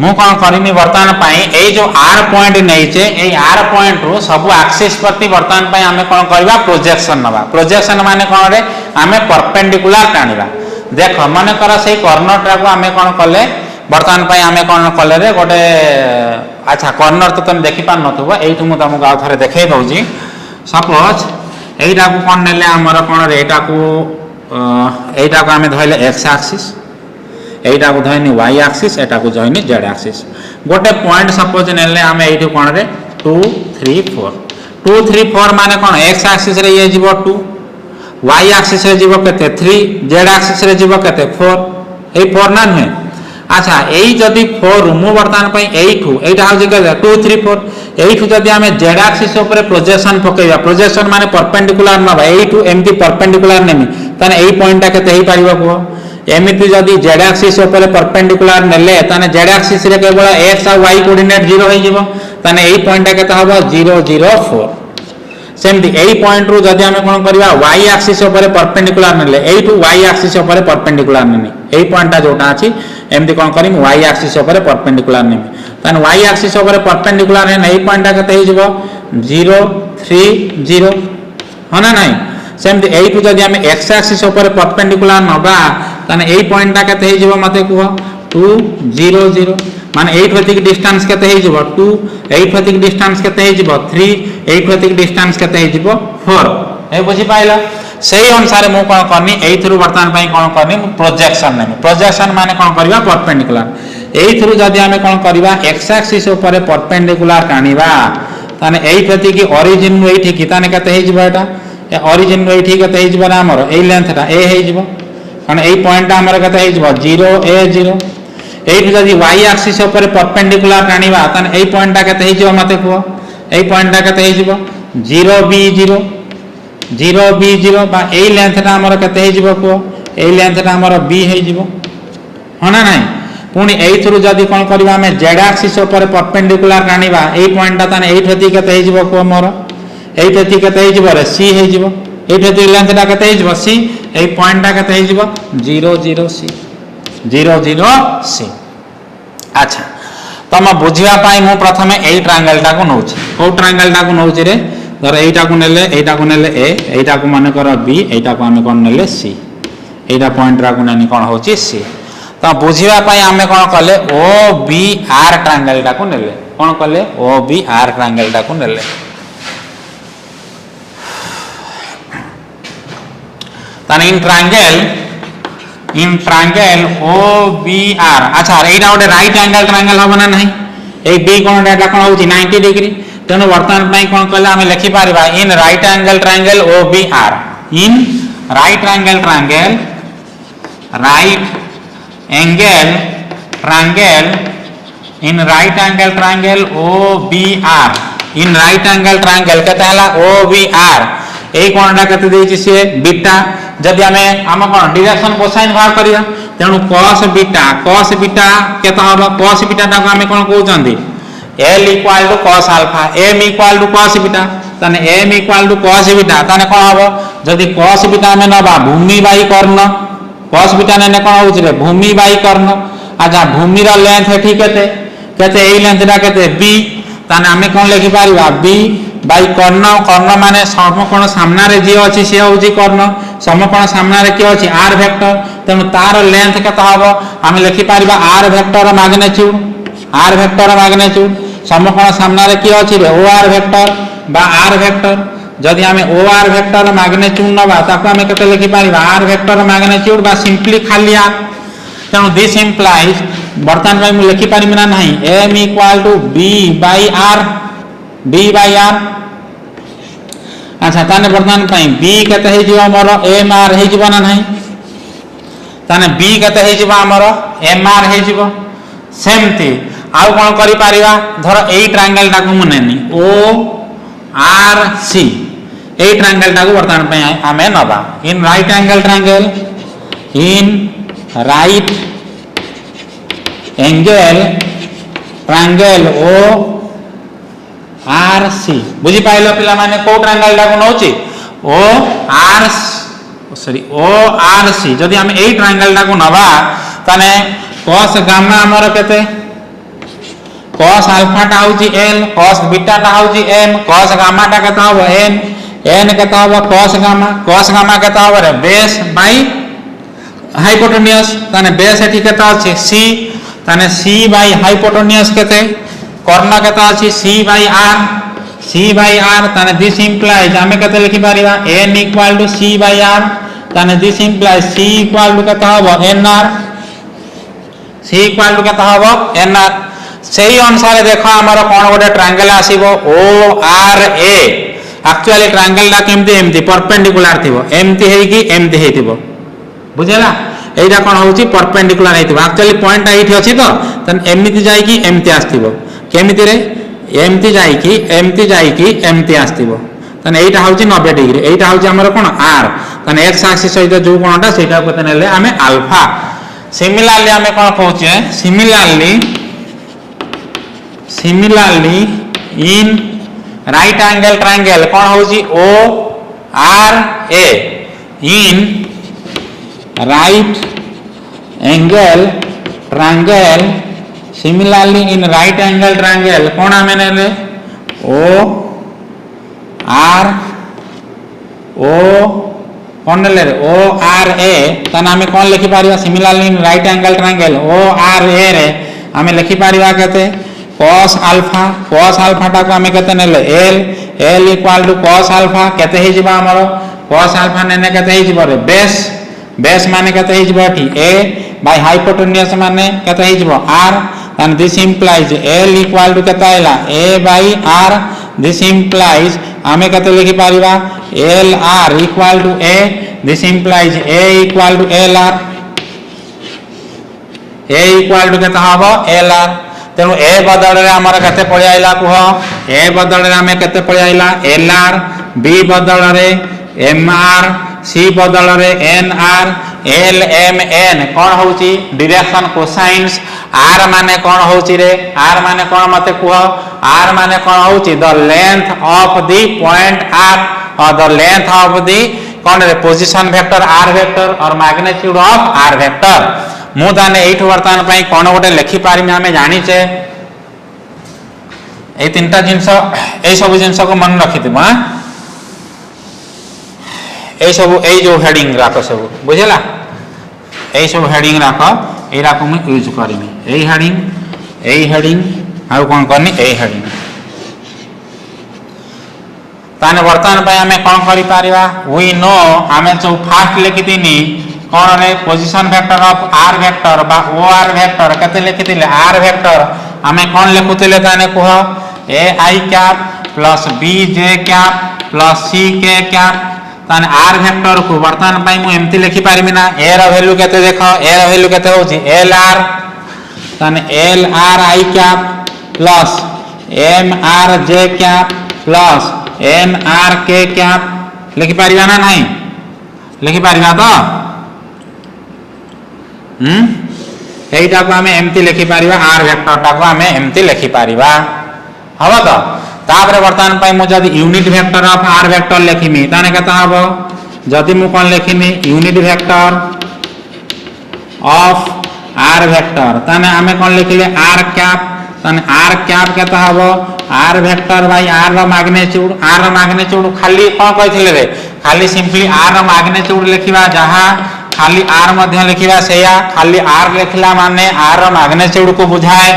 मु कौन करमी बर्तमान पाई ए जो आर पॉइंट नहींचे ए आर पॉइंट रो सब एक्सिस प्रति बर्तमान पाई आमे कौन करबा प्रोजेक्शन नबा. प्रोजेक्शन माने कौन रे आमे परपेंडिकुलर टाणीबा. देखो माने कर से कॉर्नर टा को आमे कौन कले बर्तमान पाई आमे कौन कले रे गोटे अच्छा कॉर्नर तो तुम देखि पार नथबो एठु मु तुमको आ थरे देखाई दउची. सपोज एटा को कौन नेले हमर कौन रे एटा को आमे धइले x एक्सिस एटा को धइनी y एक्सिस एटा को धइनी z एक्सिस गोटे पॉइंट सपोज नेले आमे एठु कोन रे 2 3 4 माने कोन x एक्सिस रे ये जीवो 2 y एक्सिस रे जीवो केते 3 z एक्सिस रे जीवो केते 4 ए 4 ना नहे. अच्छा एई जदी 4 मु वर्तमान पई एठु एटा हो जे 2 3 4 एठु जदी आमे z एक्सिस ऊपर प्रोजेक्शन पकेबा प्रोजेक्शन माने परपेंडिकुलर नबा एठु एमती परपेंडिकुलर नेमी तने एई पॉइंट टा केते हेई पारिबो को एमिति जदि z एक्सिस ऊपर परपेंडिकुलर नेले ताने z एक्सिस रे केवल x और y कोऑर्डिनेट 0 होई जिवो ताने एई पॉइंट टा केता हबो 0 0 4. सेमति एई पॉइंट रो जदि हमें कोन करबा y एक्सिस ऊपर परपेंडिकुलर नेले एई टू y एक्सिस ऊपर परपेंडिकुलर नेमी एई पॉइंट टा जोटा अछि एमिति कोन करिम y एक्सिस ऊपर परपेंडिकुलर नेमी ताने y एक्सिस ऊपर परपेंडिकुलर ने एई पॉइंट टा केते होई जिवो 0 3 0 होना नाही. सेमति एइठु जदि हमें x एक्सिस ऊपर परपेंडिकुलर नबा ताने एई पॉइंट टा केते हे जिवो मते कुह 2 0 0 माने एइठु एतिक डिस्टेंस केते हे जिवो 2 एइठु एतिक डिस्टेंस केते हे जिवो 3 एइठु एतिक डिस्टेंस केते हे जिवो 4 ए बुझी पाइला. सेही अनुसार मु कौन करनी एइथरु वर्तमान पई कौन करनी प्रोजेक्शन नेमी प्रोजेक्शन माने कौन करबा परपेंडिकुलर एइथरु जदि आमे कौन करबा एक्स एक्सिस ऊपर परपेंडिकुलर टाणीबा ताने एई प्रति की ओरिजिन नु एठी की ताने कते हे जिवो एटा ए ओरिजिन नु एठी कते हे जिवो ना हमर एई लेंथटा ए हे जिवो कारण एई पॉइंट हमर कते हे जिवो 0 a 0 एठी जदि y एक्सिस ऊपर परपेंडिकुलर टाणीबा ताने एई पॉइंटटा कते हे जिवो मते को एई पॉइंटटा कते हे जिवो 0 b 0 0 b 0 बा एई लेंथटा हमर कते हे जिवो को एई लेंथटा हमर b हे जिवो होना नाही पुणी एइथरु जदि कोन करबा हमें z एक्सिस ऊपर परपेंडिकुलर टाणीबा एई पॉइंटटा ताने एई प्रति कते हे जिवो को मोर एई प्रति कते हे जिवो रे c हे जिवो एई प्रति लेंथटा कते हे जिवो c एई पॉइंटटा कते हे जिवो 0 0 c 0 0 c अच्छा तो हम बुझिया पाई मु प्रथमे एई ट्रायंगल टा को नउची को ट्रायंगल टा को नउची रे धर एटा को नेले a एटा को माने कर b एटा को हमें कोन नेले c एटा पॉइंट रा को नानी कोन होची c तो बुझिया पाई हमें कोन कले o b r ट्रायंगल टा को नेले कोन कले o b r ट्रायंगल टा को नेले ताने in triangle o b r अच्छा एटा गोटे राइट एंगल ट्रायंगल हो ना नहीं ए b कोन एटा कोन होची 90 डिग्री तेणु वर्तमान पाई कोन कले हमें लिखि Paribas in right angle triangle o b r in right angle triangle in right angle triangle o b r in right angle triangle केते हला o b r ए कोणटा केते देछि से बीटा जदि हम कोन डायरेक्शन कोसाइन बाहर करिया तेणु cos बीटा केते हबो cos बीटा ता हम कोन कहउचंदी l equal to cos alpha m equal to cos beta तने m equal to cos beta तने कोन हबो जदि cos बीटा में नबा भूमि बाई कर्ण cos बीटा ने कोन होउछ रे भूमि बाई कर्ण अच्छा भूमि रा लेंथ एठी केते एई लेंथ रा केते b तने हम कोन लिखि पारिबा b बाई कर्ण माने समकोण सामना रे जे अछि से होउची कर्ण समकोण सामना रे के अछि r वेक्टर तेनु तार लेंथ केते हबो हम लिखि पारिबा r वेक्टर मैग्नीट्यूड समकोण सामना रे के अछि रे or वेक्टर बा r वेक्टर जदि हमें or वेक्टर मैग्नीट्यूड नबा ताको हम केते लिखि पारिबा r वेक्टर मैग्नीट्यूड बा सिंपली खाली r तेनु दिस इंप्लाइज वर्तमान में मु लिखि पारिबि ना नहीं m equal to b by r अच्छा ताने वर्तमान पई b केते हे जिवो हमर m r हे जिवो ना नहीं ताने b केते हे जिवो हमर m r हे जिवो सेमती आउ कोन करि पारिबा धर एई ट्रायंगल टा को मुनेनी o r c एई ट्रायंगल टा को वर्तमान पई हमें नबा इन right angle triangle o r c बुझी पाइलो पिला माने को ट्रायंगल टा को नउची o r c जदि हम एई ट्रायंगल टा को नबा तने cos गामा हमर केते cos अल्फा टा होची l cos बीटा टा होची m cos गामा टा केता हो n केता हो cos गामा केता हो रे बेस बाई हाइपोटेन्यूस तने बेस एठी केता अछि c तने c बाई हाइपोटेन्यूस केते कर्ण केता अछि c बाई r तने दिस इंप्लाइज हमें केते लिखि पारिबा n इक्वल टू c बाई r तने this implies c equal to केता हो nr c इक्वल टू केता हो nr सेही अनुसार देखो हमर कोन गोटे ट्रायंगल आसीबो o r a actually triangle ला केमती एमती परपेंडिकुलर थिबो एमती हेई कि एमती हेतिबो बुझेला एइटा कोन होउची परपेंडिकुलर हेतिबो एक्चुअली पॉइंट एठी अछि तो तन एमिति जाई कि एमती आस्तिबो केमिति रे एमती जाई कि एमती आस्तिबो तन एइटा होउची 90 डिग्री एइटा होउची हमर कोन r तन x एक्सिस सहित जो कोनटा सेटा कोते नेले हमें अल्फा सिमिलरली हमें कोन कहउचे similarly in right angle triangle कोन होउची o r a in right angle triangle similarly in right angle triangle कोन हमें नेले o r o कोन नेले o r a तन हमें कोन लिखि Paribas similarly in right angle triangle o r a रे हमें लिखि पारिबा केते cos अल्फा टा को हमें केते नेले l equal to cos alpha केते हे जिबा हमरो cos alpha नेने केते हे जिवो रे बेस बेस माने केते हे जिवो एठी a by hypotenuse माने केते हे जिवो r and this implies l equal to केते आइला a by r this implies आमे केते लिखि Paribas l r equal to a this implies a equal to l r a equal to केते हबो l r तेणु ए बदल रे हमर केते पळि आइला कुह ए बदल रे हमें केते पळि आइला एल आर बी बदल रे एम आर सी बदल रे N R L M N कोन होउची डायरेक्शन कोसाइन्स आर माने कोन होउची रे आर माने कोन मते कुह आर माने कोन होउची the length of the point R or the length of the कोन रे position vector R vector or magnitude of R vector मु ताने एठो वर्तमान पई कोन गोटे लिखि पारिमी हमें जानिचे ए तीनटा जिंस ए सब जिंस को मन रखि दिमा ए सब ए जो हेडिंग राखो सब बुझला ए सब हेडिंग राखो एरा को मैं यूज करमी ए हेडिंग आ कोन करनी ए हेडिंग ताने वर्तमान पई हमें कोन करि पारिबा वी नो हमें जो फास्ट लिखितिनी कोन रे position vector of R vector बा ओ आर वेक्टर कते लिखितिले आर वेक्टर हमें कोन लिखुतिले ताने कह A I cap plus B J cap plus C K cap ताने आर वेक्टर को वर्तमान पई मु एम्ति लिखि पारिमी ना ए रो वैल्यू केते देखो ए रो वैल्यू केते होची एल आर ताने L R I cap plus M R J cap plus N R K cap लिखि पारिबा ना नहीं लिखि पारिबा तो एटा को हमें एम्ति लिखि पारिबा आर वेक्टर टा को हमें एम्ति लिखि पारिबा हबो तो तापरे वर्तमान पई मु जदी unit vector of R vector लिखिमी ताने केता हबो जदी मु कोन लिखिमी unit vector of R vector ताने हमें कोन लिखिले आर कैप ताने आर कैप केता हबो आर वेक्टर बाय आर रो मैग्नीट्यूड खाली कोन कहिथिले रे खाली सिंपली आर रो मैग्नीट्यूड लिखिबा जहा खाली आर मध्य लिखिबा सेया खाली आर लिखला माने आर रो मैग्नीट्यूड को बुझाए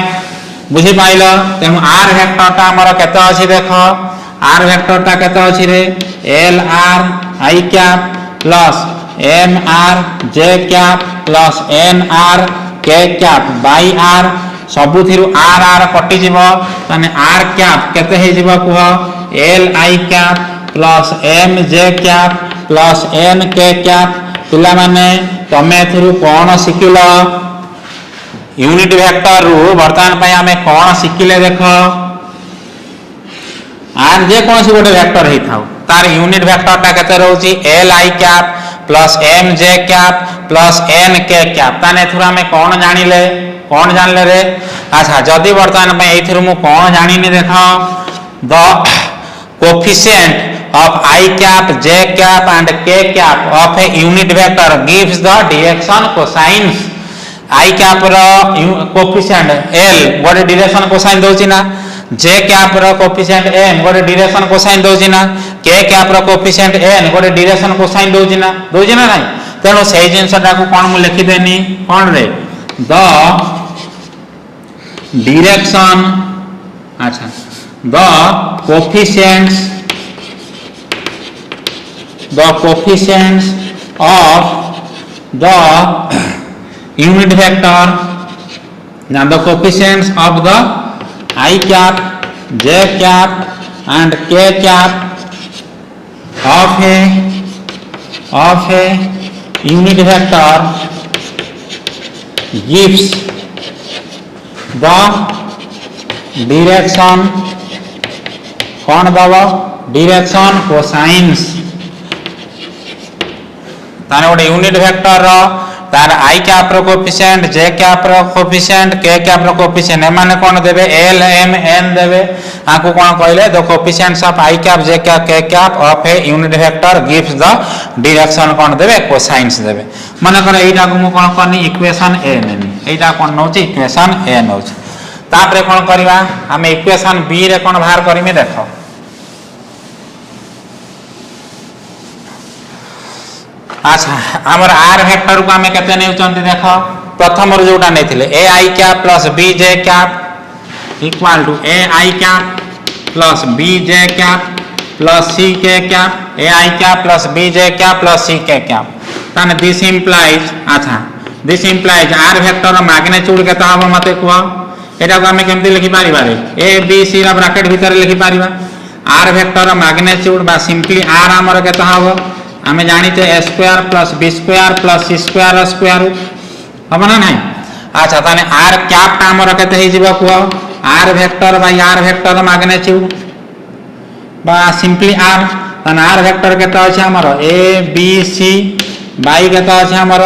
बुझी पाइलो तेनु आर वेक्टर ता हमर केते अछि देखो आर वेक्टर ता केते अछि रे L R I cap plus M R J cap plus N R K cap by R सबुथिरु आर आर कटि जिवो तने आर कैप केते हे जिवो कुह L I cap plus M J cap plus N K cap पिला माने तमे एथुरु कोन सिखिलो यूनिट वेक्टर रु वर्तमान पई हमें कोन सिखिले देखो आर जे कोन सी गोटे वेक्टर हे थाउ तार यूनिट वेक्टर ता केते रहउची L I cap plus M J cap plus N K cap ताने एथुरु हमें कोन जानले रे अच्छा जदी वर्तमान पई एथुरु मु कोन जानिनी देखो the coefficient of I cap, J cap and K cap of a unit vector gives the direction cosines. I cap रो coefficient L गोटे direction cosine दोची ना J cap रो coefficient M गोटे direction cosine दोची ना K cap रो coefficient N गोटे direction cosine दोची ना नहीं तेनो सेही जिंसटा को कोन मु लिखि देनी कोन रे the direction अच्छा the coefficients of the unit vector now the coefficients of the I cap J cap and K cap of a unit vector gives the direction कौन बाबा direction cosines ताने गोटे यूनिट वेक्टर रो तार आई cap रो coefficient जे cap रो coefficient के cap रो coefficient माने कोन देबे एल एम एन देबे आको कोन कहले the coefficients of I cap J cap K cap of a unit vector gives the direction कोन देबे कोसाइन्स देबे माने कर एटा को मु कोन करनी इक्वेशन ए नेनी एटा कोन नोची इक्वेशन ए नोची तापरे कोन करबा हम इक्वेशन बी रे कोन बाहर करिमे देखो अच्छा हमर आर वेक्टर को हमें केते नै उचंती देखो प्रथम रो जोटा नेथिले A I cap plus B J cap equal to A I cap plus B J cap plus C K cap A I cap plus B J cap plus C K cap ताने this implies अच्छा this implies R vector magnitude केता हम मते को एटा को हमें केमती लिखि पारिबा रे ए बी सी रा ब्रैकेट भीतर लिखि पारिबा आर वेक्टर मैग्नीट्यूड बा सिंपली आर हमर केता हबो हमें जानिते a square plus b square plus c square square हम ना नहीं अच्छा ताने आर कैप ता हमर केते हे जिबा को R vector by R vector magnitude बा सिंपली आर ताने आर वेक्टर केता अछि हमर a b c बाई केता अछि हमर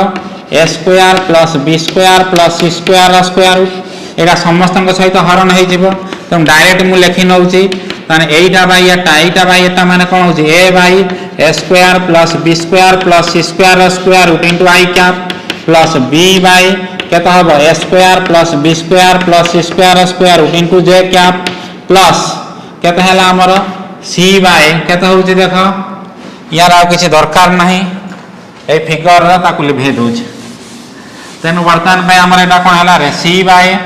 a square plus b square plus c square square एटा समस्त सहित हरण हो तुम डायरेक्ट मु लिखि नौची ताने एटा बाई एटा माने कोन होची a by a square plus b square plus c square square root into i cap plus b by केता हबो a square plus b square plus c square square root into j cap plus केता हला हमर c by केता होची देखो यार आ किछि दरकार नाही ए फिगर रा ताकु लिभे दोछ तेनु वर्तमान पे हमर एटा कोन हला रे c by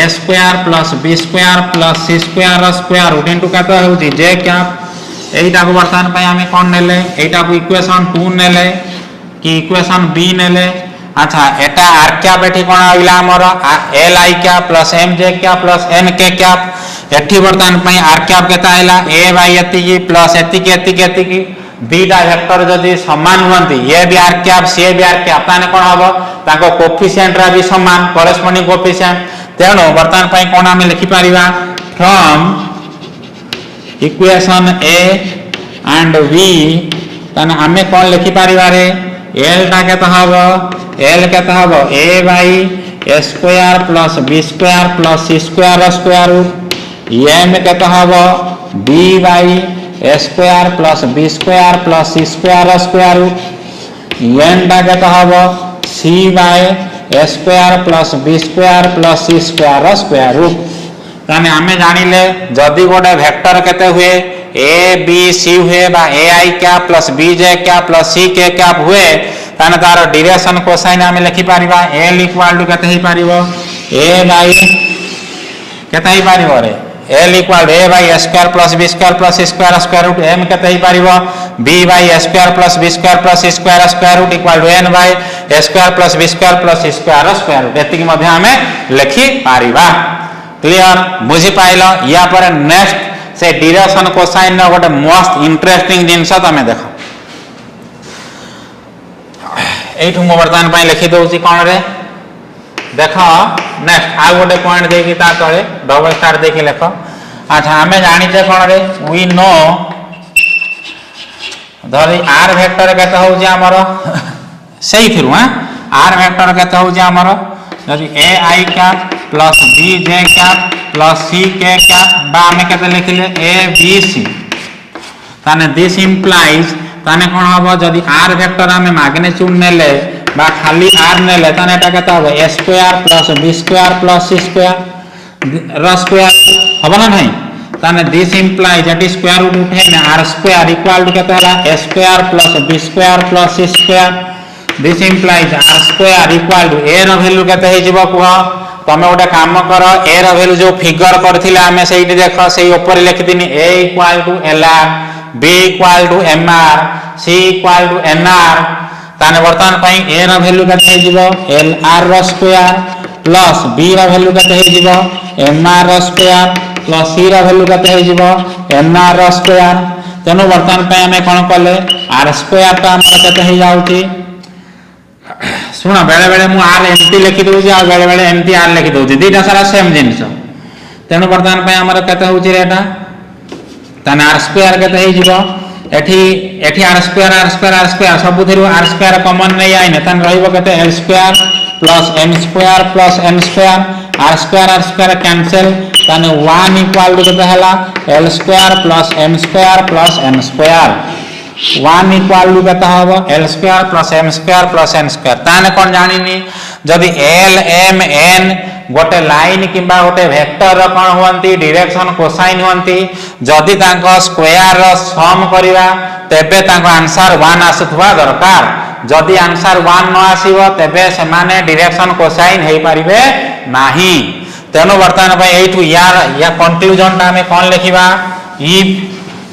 a square plus b square plus c square square root into केता होची j कैप एटा को वर्तमान पे हमें कोन नेले एटा को इक्वेशन 2 नेले कि इक्वेशन b नेले अच्छा एटा r कैप एठी कोन आइला हमर l i cap plus m j cap plus n k cap एठी वर्तमान पे r कैप केता आइला a बाई एति की प्लस एति की बीटा वेक्टर जदि समान होंती ये भी आर कैप सी भी आर कैप ताने कोन हबो ताको कोफिशिएंट रा भी समान करेस्पोंडिंग कोफिशिएंट तेनो वर्तमान पई कोन हम लिखि परिबा from equation A and B ताने हमें कोन लिखि परिबा रे एल ता केता हबो a by a square plus b square plus c square square root m केता हबो b by a square plus b square plus c square square root n टा केता हबो c by a square plus b square plus c square square root ताने हमें जानिले जदी गोटे vector केते हुए a b c हुए बा a i cap plus b j cap plus c k cap हुए ताने तार डायरेक्शन कोसाइन हमें लिखि पारिबा l इक्वल टू केते ही पारिबो a बाय केते ही पारिबो रे l equal a by a square plus b square plus c square square root m केते ही पारिबो b by a square plus b square plus c square square root equal to n by a square plus b square plus c square square root एति की मध्य हमें लिखि Paribas clear बुझी pilo या पर नेक्स्ट से डायरेक्शन कोसाइन न गोटे मोस्ट इंटरेस्टिंग जिंस तमे देखो एठु मो वर्तमान पई लिखि दोची कोन रे देखो नेक्स्ट आ गोटे पॉइंट देखि ता तळे डबल स्टार देखि लेखो अच्छा हमें जानि छे कोन रे वी नो धरि आर वेक्टर केता हो जे हमर सही थिरु हां आर वेक्टर केता हो जे हमर जदि a i cap plus b j cap plus c k cap बा हमें केते लिखिले a b c ताने दिस इंप्लाइज ताने कोन हबो जदि आर वेक्टर हमें मैग्नीट्यूड नेले बा खाली r नेले ताने एटा केता हो a square plus b square plus c square र स्क्वायर हबो ना नहीं ताने this implies that is square root उठे ना r स्क्वायर इक्वल टू केता हला a square plus b square plus c square this implies r square equal to a रो वैल्यू केते हे जिवो कुह तमे ओटा काम करो a रो वैल्यू जो फिगर करथिले हमें सेही देखो सेही ऊपर लिखि दिनी a equal to lr b equal to mr c equal to nr ताने वर्तमान पई a रो वैल्यू केते हे जिवो lr रो स्क्वायर प्लस b रो वैल्यू केते हे जिवो mr रो स्क्वायर प्लस c रो वैल्यू केते हे जिवो nr रो स्क्वायर तेनो वर्तमान पई हमें कोन कले r स्क्वायर ता हमर केते हे जाउची सुनो बेले बेले मु आर एमटी लिखि दोजी आ बेले बेले एमटी आर लिखि दोजी दीटा सारा सेम जिंस तेनु वर्तमान पे हमर केते होची रेटा तने आर स्क्वायर केते हे जिवो एठी आर स्क्वायर सब थिरु आर स्क्वायर कॉमन नै आइने तने रहइबो केते l square plus m square R square cancel तने 1 इक्वल टू केते हला l square plus m square plus n square 1 equal to केता हबो l square plus m square plus n square ताने कोन जानिनी जदि l m n गोटे लाइन किबा गोटे वेक्टर रो कोन होंती डायरेक्शन कोसाइन होंती जदि तांको स्क्वायर रो सम करिवा तेबे तांको आंसर 1 आसुथवा दरकार जदि आंसर 1 न आसीबो तेबे से माने डायरेक्शन कोसाइन हे परिबे नाही तेणु बर्तमान या कंक्लूजन आम कौन लिखा if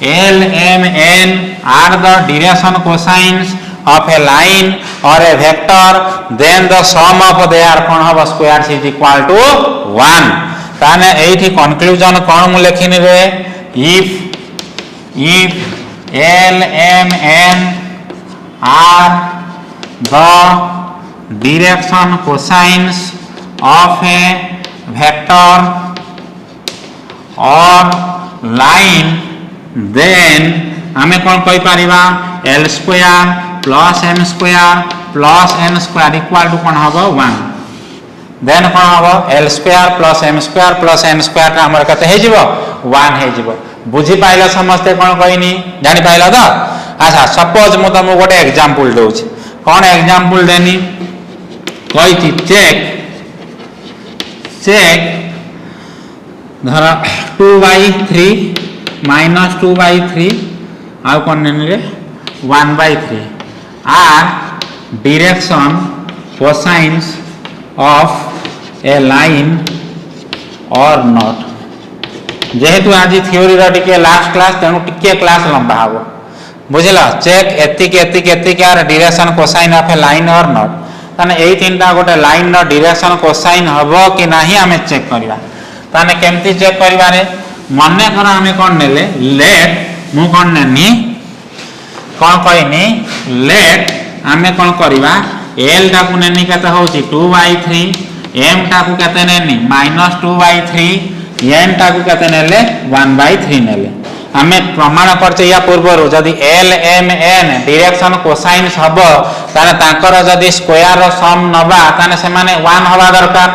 L M N are the direction cosines of a line or a vector then the sum of their कौन हम squares is equal to 1 ताने एठी कंक्लूजन कौन मु लिखिनि रे if L M N are the direction cosines of a vector or line then आमे कौन कहि परिबा L square plus M square plus N square equal to कौन हबो 1 देन कौन हबो L square plus M square plus N square हमर कते हे जिवो 1 हे जिवो बुझी पाइला समस्ते कौन कहिनी जानि पाइला तो अच्छा सपोज मु तुमको गोटे एग्जांपल दोछि कौन एग्जांपल देनी कहि चेक धर 2/3 minus 2/3 आउ कौन नेनी रे 1/3 are direction cosines of a line or not जेहेतु आज थ्योरी टिके लास्ट क्लास तेणु टिके क्लास लंबा हम बुझल चेक एतिक are direction cosine of a line or not ताने एई तीनटा गोटे लाइन रो डायरेक्शन कोसाइन हबो कि नाही हमें चेक करबा ताने केमती चेक करबा रे मने कर हमें कौन नेले लेट मु कौन नेनी कौन कहनी लेट हमें कौन करबा L टाकू नेनी केते होची 2/3 M टाकू केते नेनी -2/3 N टाकू केते नेले 1/3 नेले हमें प्रमाण करछे या पूर्वरु जदि L M N direction cosines हबो ताने तांकर जदि स्क्वायर रो सम नबा ताने से माने 1 हवा दरकार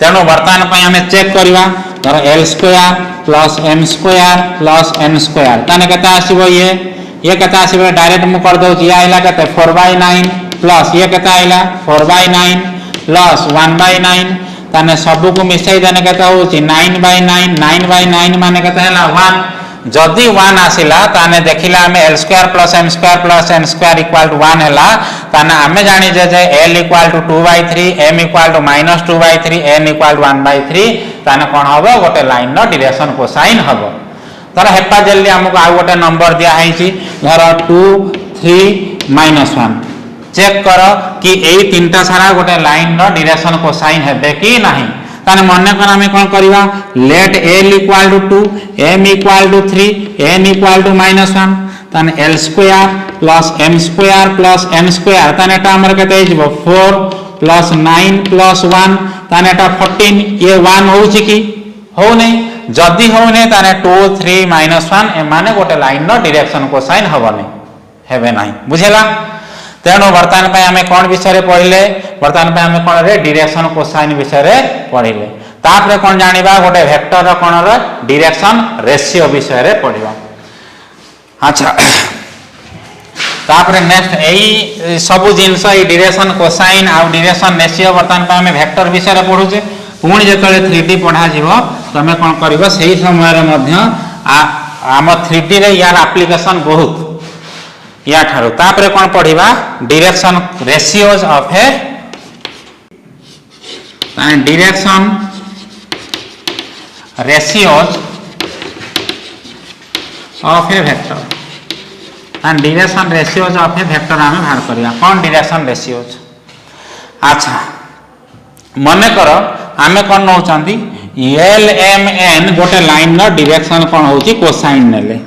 तेणु वर्तमान पई हमें चेक करबा धर L square plus M square plus N square ताने केते आसीबो ये केते आसीबो डायरेक्ट मु कर दउ या आइला केते 4/9 प्लस ये केते आइला 4/9 प्लस 1/9 ताने सब को मिसाई देने केते होची 9/9 9/9 माने केते हला 1 जदि 1 आसिला ताने देखिला हमें L square plus M square plus N square equal to 1 हला ताने हमें जानि जे L equal to 2/3 M equal to -2/3 N equal to 1/3 ताने कोन हबो गोटे लाइन नो डायरेक्शन कोसाइन हबो तर हेपा जल्दी हमको आ गोटे नंबर दिया हैची धर 2 3 -1 चेक कर कि एई तीनटा सारा गोटे लाइन नो डायरेक्शन कोसाइन हेबे कि नाही ताने मने कर हमें कोन करबा let L equal to 2 M equal to 3 N equal to -1 ताने L square plus M square plus N square ताने टा हमर केते हिजबो 4 प्लस 9 प्लस 1 ताने टा 14 ये 1 होउची कि हो नै जदि हो नै ताने 2 3 -1 ए माने गोटे लाइन नो डायरेक्शन कोसाइन हबो नै हेबे नाही बुझेला तेणु वर्तमान पे हमें कौन विषय रे पढ़िले वर्तमान पे हमें कौन रे डायरेक्शन कोसाइन विषय रे पढ़िले तापरे कौन जानिबा गोटे वेक्टर रो कौन रो डायरेक्शन रेशियो विषय रे पढ़िबा अच्छा तापरे नेक्स्ट एई सब जिंस ई डायरेक्शन कोसाइन आ डायरेक्शन रेशियो वर्तमान पे हमें वेक्टर विषय रे पढुचे पुणी जेतले 3D पढ़ा जीवो तमे कौन करिवो सेही समय रे मध्य आम 3D रे यार एप्लीकेशन बहुत या ठारो तापरे कौन पढ़िबा direction ratios of a direction ratios of a vector and direction ratios of a vector हमें बाहर करिया कौन डायरेक्शन रेशियोज अच्छा मने करो आमे कौन नौचंती L M N गोटे लाइन नो डायरेक्शन कौन होची कोसाइन नेले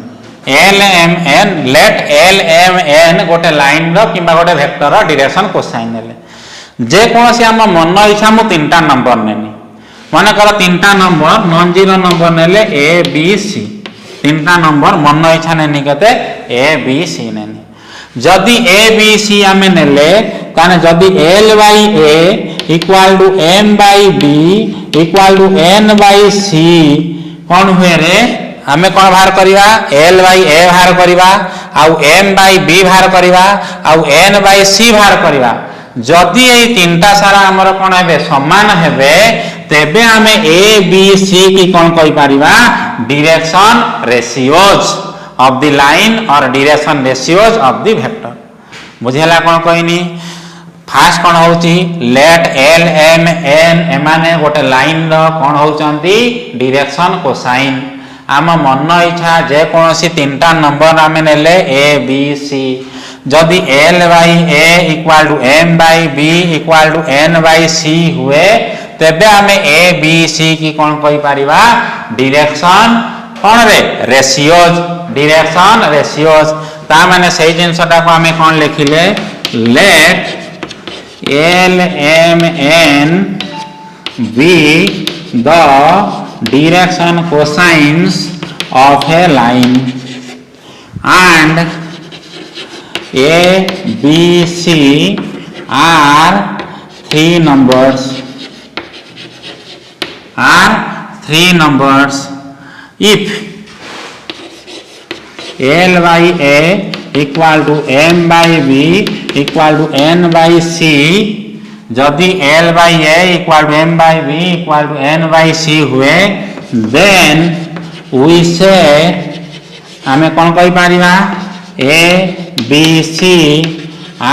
L M N let L M N गोटे लाइन रो किबा गोटे वेक्टर रो डायरेक्शन कोसाइन नेले जे कोनसी हम मन इच्छा मु तीनटा नंबर नेनी माने कर तीनटा नंबर नॉन जीरो नंबर नेले A B C तीनटा नंबर मन इच्छा नेनी कते A B C नेनी जदि A B C हमें नेले ताने जदि L by A equal to M by B equal to N by C कौन हुए रे हमें कौन बाहर करिवा L by A बाहर करिवा आउ M by B बाहर करिवा आउ N by C बाहर करिवा जदि ए तीनटा सारा हमर कोन हेबे समान हेबे तेबे हमें A B C की कौन कहि परिवा direction ratios of the line और direction ratios of the vector बुझेला कौन कहनी फास्ट कौन होची लेट एल एम एन एमाने गोटे लाइन रो कौन होचंती डायरेक्शन कोसाइन आम मन इच्छा जे कोनोसी तीनटा नंबर आमे नेले ए बी सी जदि L by A equal to M by B equal to N by C हुए तेबे आमे ए बी सी की कौन कहि परिबा डायरेक्शन कौन रे रेशियोज डायरेक्शन रेशियोज ता माने सही जिनसटा को आमे कौन लिखिले late L M N be the direction cosines of a line and A B C are three numbers if L by A equal to M by B equal to N by C जदि L by A equal to M by B equal to N by C हुए then we say हमें कौन कही Paribas A B C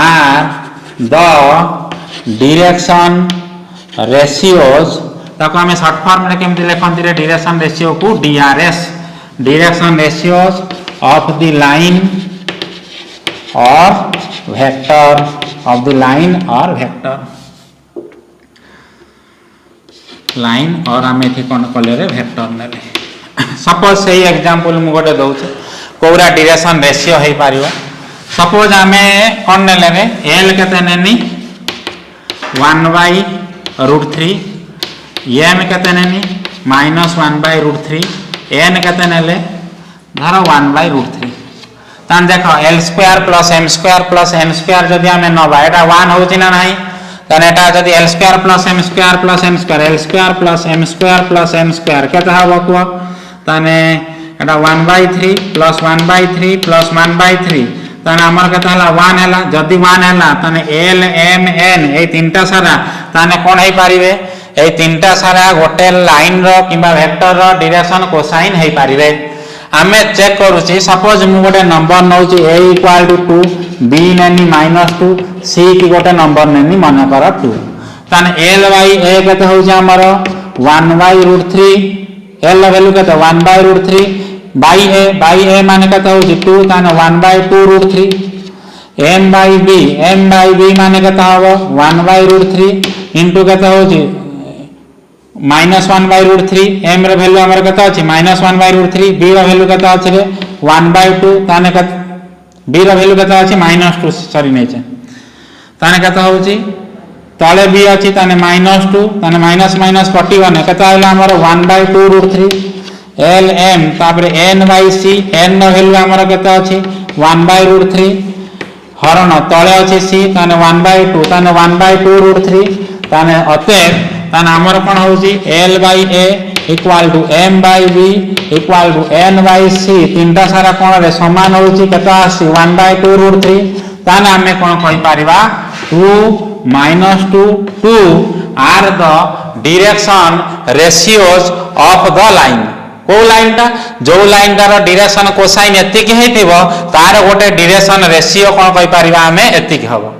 are the direction ratios ताको हमें short form रे केमति लेखंती रे direction ratio को DRS direction ratios of the line or vector of the line or vector line और आमे थी कौन कले रे वेक्टर नेले सपोज सही एग्जांपल मु गोटे दउछ कोरा डायरेक्शन रेशियो हे पारिबो सपोज आमे कौन नेले रे l केते नेनी 1/√3 m केते नेनी -1/√3 n केते नेले धर 1/√3 तान देखो l square plus m square plus n square जदि आमे नबा एटा 1 होची ना नाही तने एटा जदि l square plus m square plus n square l square plus m square plus n square केता हबो को तने एटा 1/3 प्लस 1/3 प्लस 1/3 तने हमर केता हला 1 हला जदि 1 हला तने l m n ए तीनटा सारा तने कोन हे पारिबे ए तीनटा सारा गोटे लाइन रो किबा वेक्टर रो डायरेक्शन कोसाइन हे पारिबे आमे चेक करूची सपोज मु गोटे नंबर नउची a इक्वल टू 2 b नेनी -2 c की गोटे नंबर नेनी माने कर 2 तने l बाई a केते होची हमर 1/√3 l वैल्यू केते 1/√3 बाई a माने केते होची 2 तने 1/2√3 m बाई b माने केते हबो 1/√3 इनटू केते होची -1/√3 m रे वैल्यू हमर केते अछि -1/√3 b रे वैल्यू केते अछि रे 1/2 ताने केते b रे वैल्यू केते अछि -2 सॉरी नै छै ताने केते होछि तळे b अछि ताने -2 ताने माइनस माइनस कटिबने केते आइला हमर 1/2√3 l m तापर n by c n रे वैल्यू हमर केते अछि 1/√3 हरण तळे अछि c ताने 1/2 ताने 1/2√3 ताने अतः ताने हमर कोन होउची l by a equal to m by b equal to n by c तीनटा सारा कोन रे समान होउची केता आसी 1/2√3 ताने हमें कोन कहि परिबा 2 -2 2 are the direction ratios of the line को लाइन ता जो लाइन तार डायरेक्शन कोसाइन एति के हेतिबो तार गोटे डायरेक्शन रेशियो कोन कहि परिबा हमें एति के हबो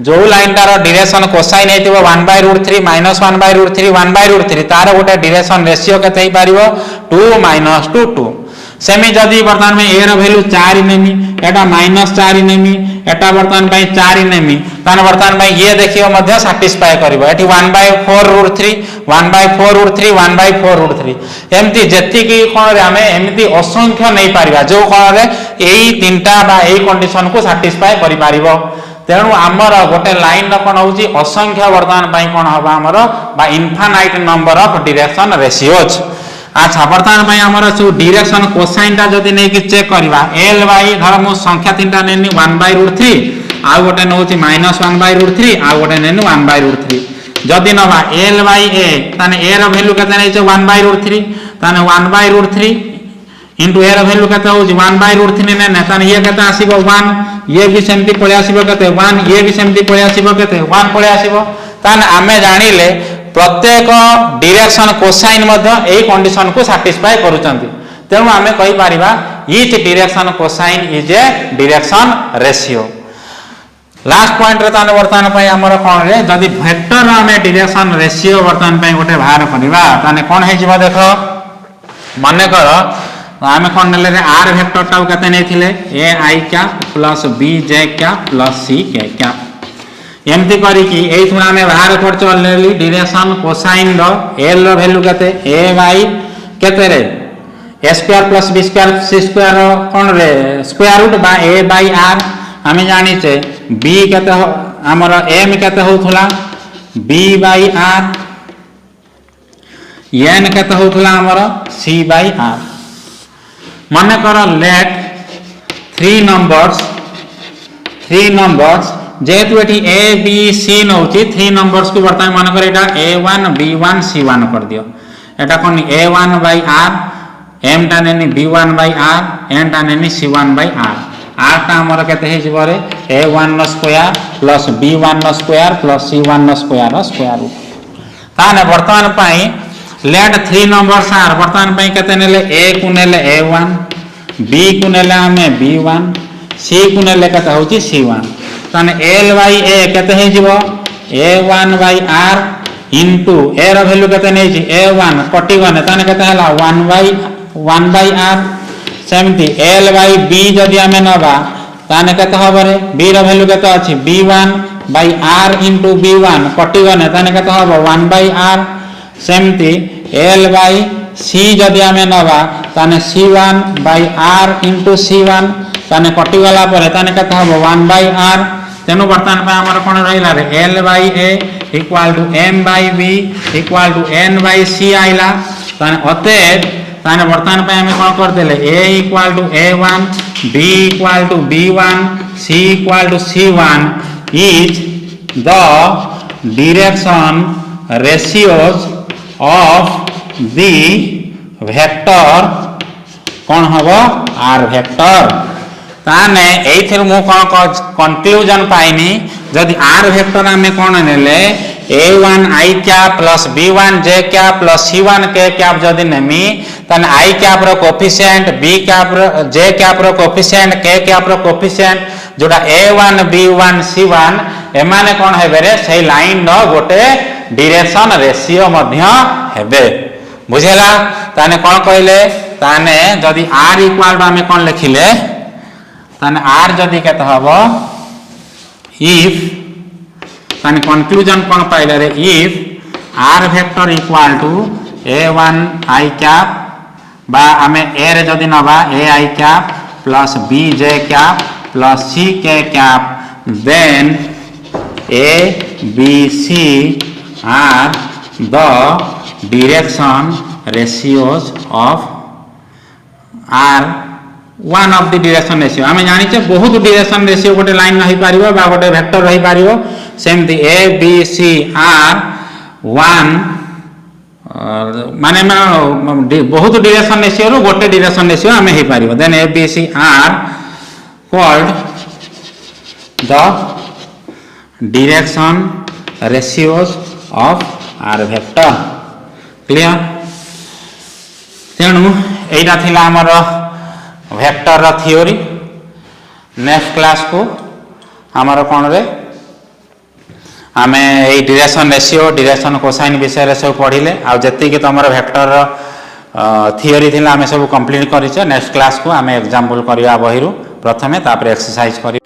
जो लाइन तार डायरेक्शन कोसाइन हेतिबो 1/√3 -1/√3 1/√3 तार गोटे डायरेक्शन रेशियो केते हे पारिबो 2 -2 2 सेमी जदी वर्तमान में a रो वैल्यू 4 नेमी एटा -4 नेमी एटा वर्तमान पई 4 नेमी तान वर्तमान में ये देखियो मध्य सैटिस्फाई करबो एठी 1/4√3 1/4√3 1/4√3 एमती जेति की कोन रे हमें एमती असंख्य नै पारिबा जो कोन रे एई तीनटा बा एई कंडीशन को सैटिस्फाई करि पारिबो तेणु आमर गोटे लाइन कौन होची असंख्य वर्तमान पाई कौन हबा हमर बा infinite number of direction ratios अच्छा वर्तमान पाई हमर सु डायरेक्शन कोसाइन ता जदी नै कि चेक करबा l बाई धर मु संख्या तीनटा नेनी 1/√3 आ गोटे नउची -1/√3 आ गोटे नेनी 1/√3 जदी नबा l बाई a ताने a रो वैल्यू केते नै छै 1/√3 ताने 1/√3 इंटू ए रो वैल्यू केते होची 1/√3 ने ताने ये केते आसीबो 1 ये भी सेमती पळे आसीबो केते 1 ये भी सेमती पळे आसीबो केते 1 पळे आसीबो ताने आमे जानिले प्रत्येक डायरेक्शन कोसाइन मध्ये एई कंडीशन को सैटिस्फाई करूचंती तेणु आमे कहि Paribas each direction cosine is a direction ratio last point रे ताने वर्तमान पई हमर कोन रे जदी वेक्टर हमें डायरेक्शन रेशियो वर्तमान पई गोटे बाहर करबा ताने कोन हे जिवो देखो माने कर आमे कोन नेले रे आर वेक्टर टा कते नै थिले A I cap plus B J cap plus C K cap एमती करी कि एई थुना आमे बाहर कर चललेली डायरेक्शन कोसाइन रो एल रो वैल्यू कते ए बाई कते रे ए स्क्वायर प्लस बी स्क्वायर सी स्क्वायर कोन रे स्क्वायर रूट बा ए बाई आर आमे जानि छे बी कते हमर एम कते होथला बी बाई आर एन कते होथला हमर सी बाई आर माने कर लेट थ्री नंबर्स जेतु एठी ए बी सी नउची थ्री नंबर्स को वर्तमान मान कर एटा a1 b1 c1 कर दियो एटा कोन a1 बाई r m टा नेनी b1 बाई r n टा नेनी c1 बाई r r टा हमर केते हे जिवरे a1 न स्क्वायर प्लस b1 न स्क्वायर प्लस c1 न स्क्वायर रो स्क्वायर रूट ताने वर्तमान पई लेट थ्री नंबर्स आर वर्तमान पई केते नेले a को नेले a1 b को नेले हमें b1 c को नेले केते होची c1 ताने l बाई a केते हे जिवो a1 by r into a रो वैल्यू केते नै छी a1 कटी गने ताने केते हला 1 बाई r सेमती l बाई b जदी हमें नबा ताने केते हबरे b रो वैल्यू केते अछि b1 by r into b1 कटी गने ताने केते हबो 1 बाई r सेमती l बाई c जदी हमें नबा ताने c1 by r into c1 ताने कटी गला परे ताने केते हबो 1 बाई r तेनु वर्तमान पे हमर कोन रहिला रे l by a equal to m by b equal to n by c आइला ताने अते ताने वर्तमान पे हमें कोन कर देले a equal to a1 b equal to b1 c equal to c1 is the direction ratios of the vector कोन हबो r वेक्टर ताने एथिर मु कोन कंक्लूजन पाइनी जदि r वेक्टर हमें कोन नेले a1 i cap plus b1 j cap plus c1 k cap जदि नेमी तने i कैप रो कोएफिशिएंट b कैप रो j कैप रो कोएफिशिएंट k कैप रो कोएफिशिएंट जोटा a1 b1 c1 एमाने कोन हेबे रे सेही लाइन रो गोटे डायरेक्शन रेशियो मध्य हेबे बुझेला ताने कोन कहले ताने जदि r इक्वल हमें कोन लिखिले ताने r जदि केते हबो इफ ताने कंक्लूजन कोन पाइले रे if r vector equal to a1 i cap बा हमें a रे जदि नबा a i cap plus b j cap plus c k cap then a b c are the direction ratios of r one of the direction ratio आमे जानि छे बहुत direction ratio गोटे लाइन रही पारिबो बा गोटे वेक्टर रही पारिबो सेमती a b c r one माने बहुत डायरेक्शन रेशियो रो गोटे डायरेक्शन रेशियो आमे हे पारिबो then a b c r called the direction ratios of r vector clear तेणु एटा थिला हमर वेक्टर रा थ्योरी नेक्स्ट क्लास को हमर कोन रे हमें ए डायरेक्शन रेशियो डायरेक्शन कोसाइन विषय रे सब पढिले आ जति के तमर वेक्टर थ्योरी थिला हमें सब कंप्लीट करिछ नेक्स्ट क्लास को हमें एग्जांपल करिया बहिरु प्रथमे तापर एक्सरसाइज करी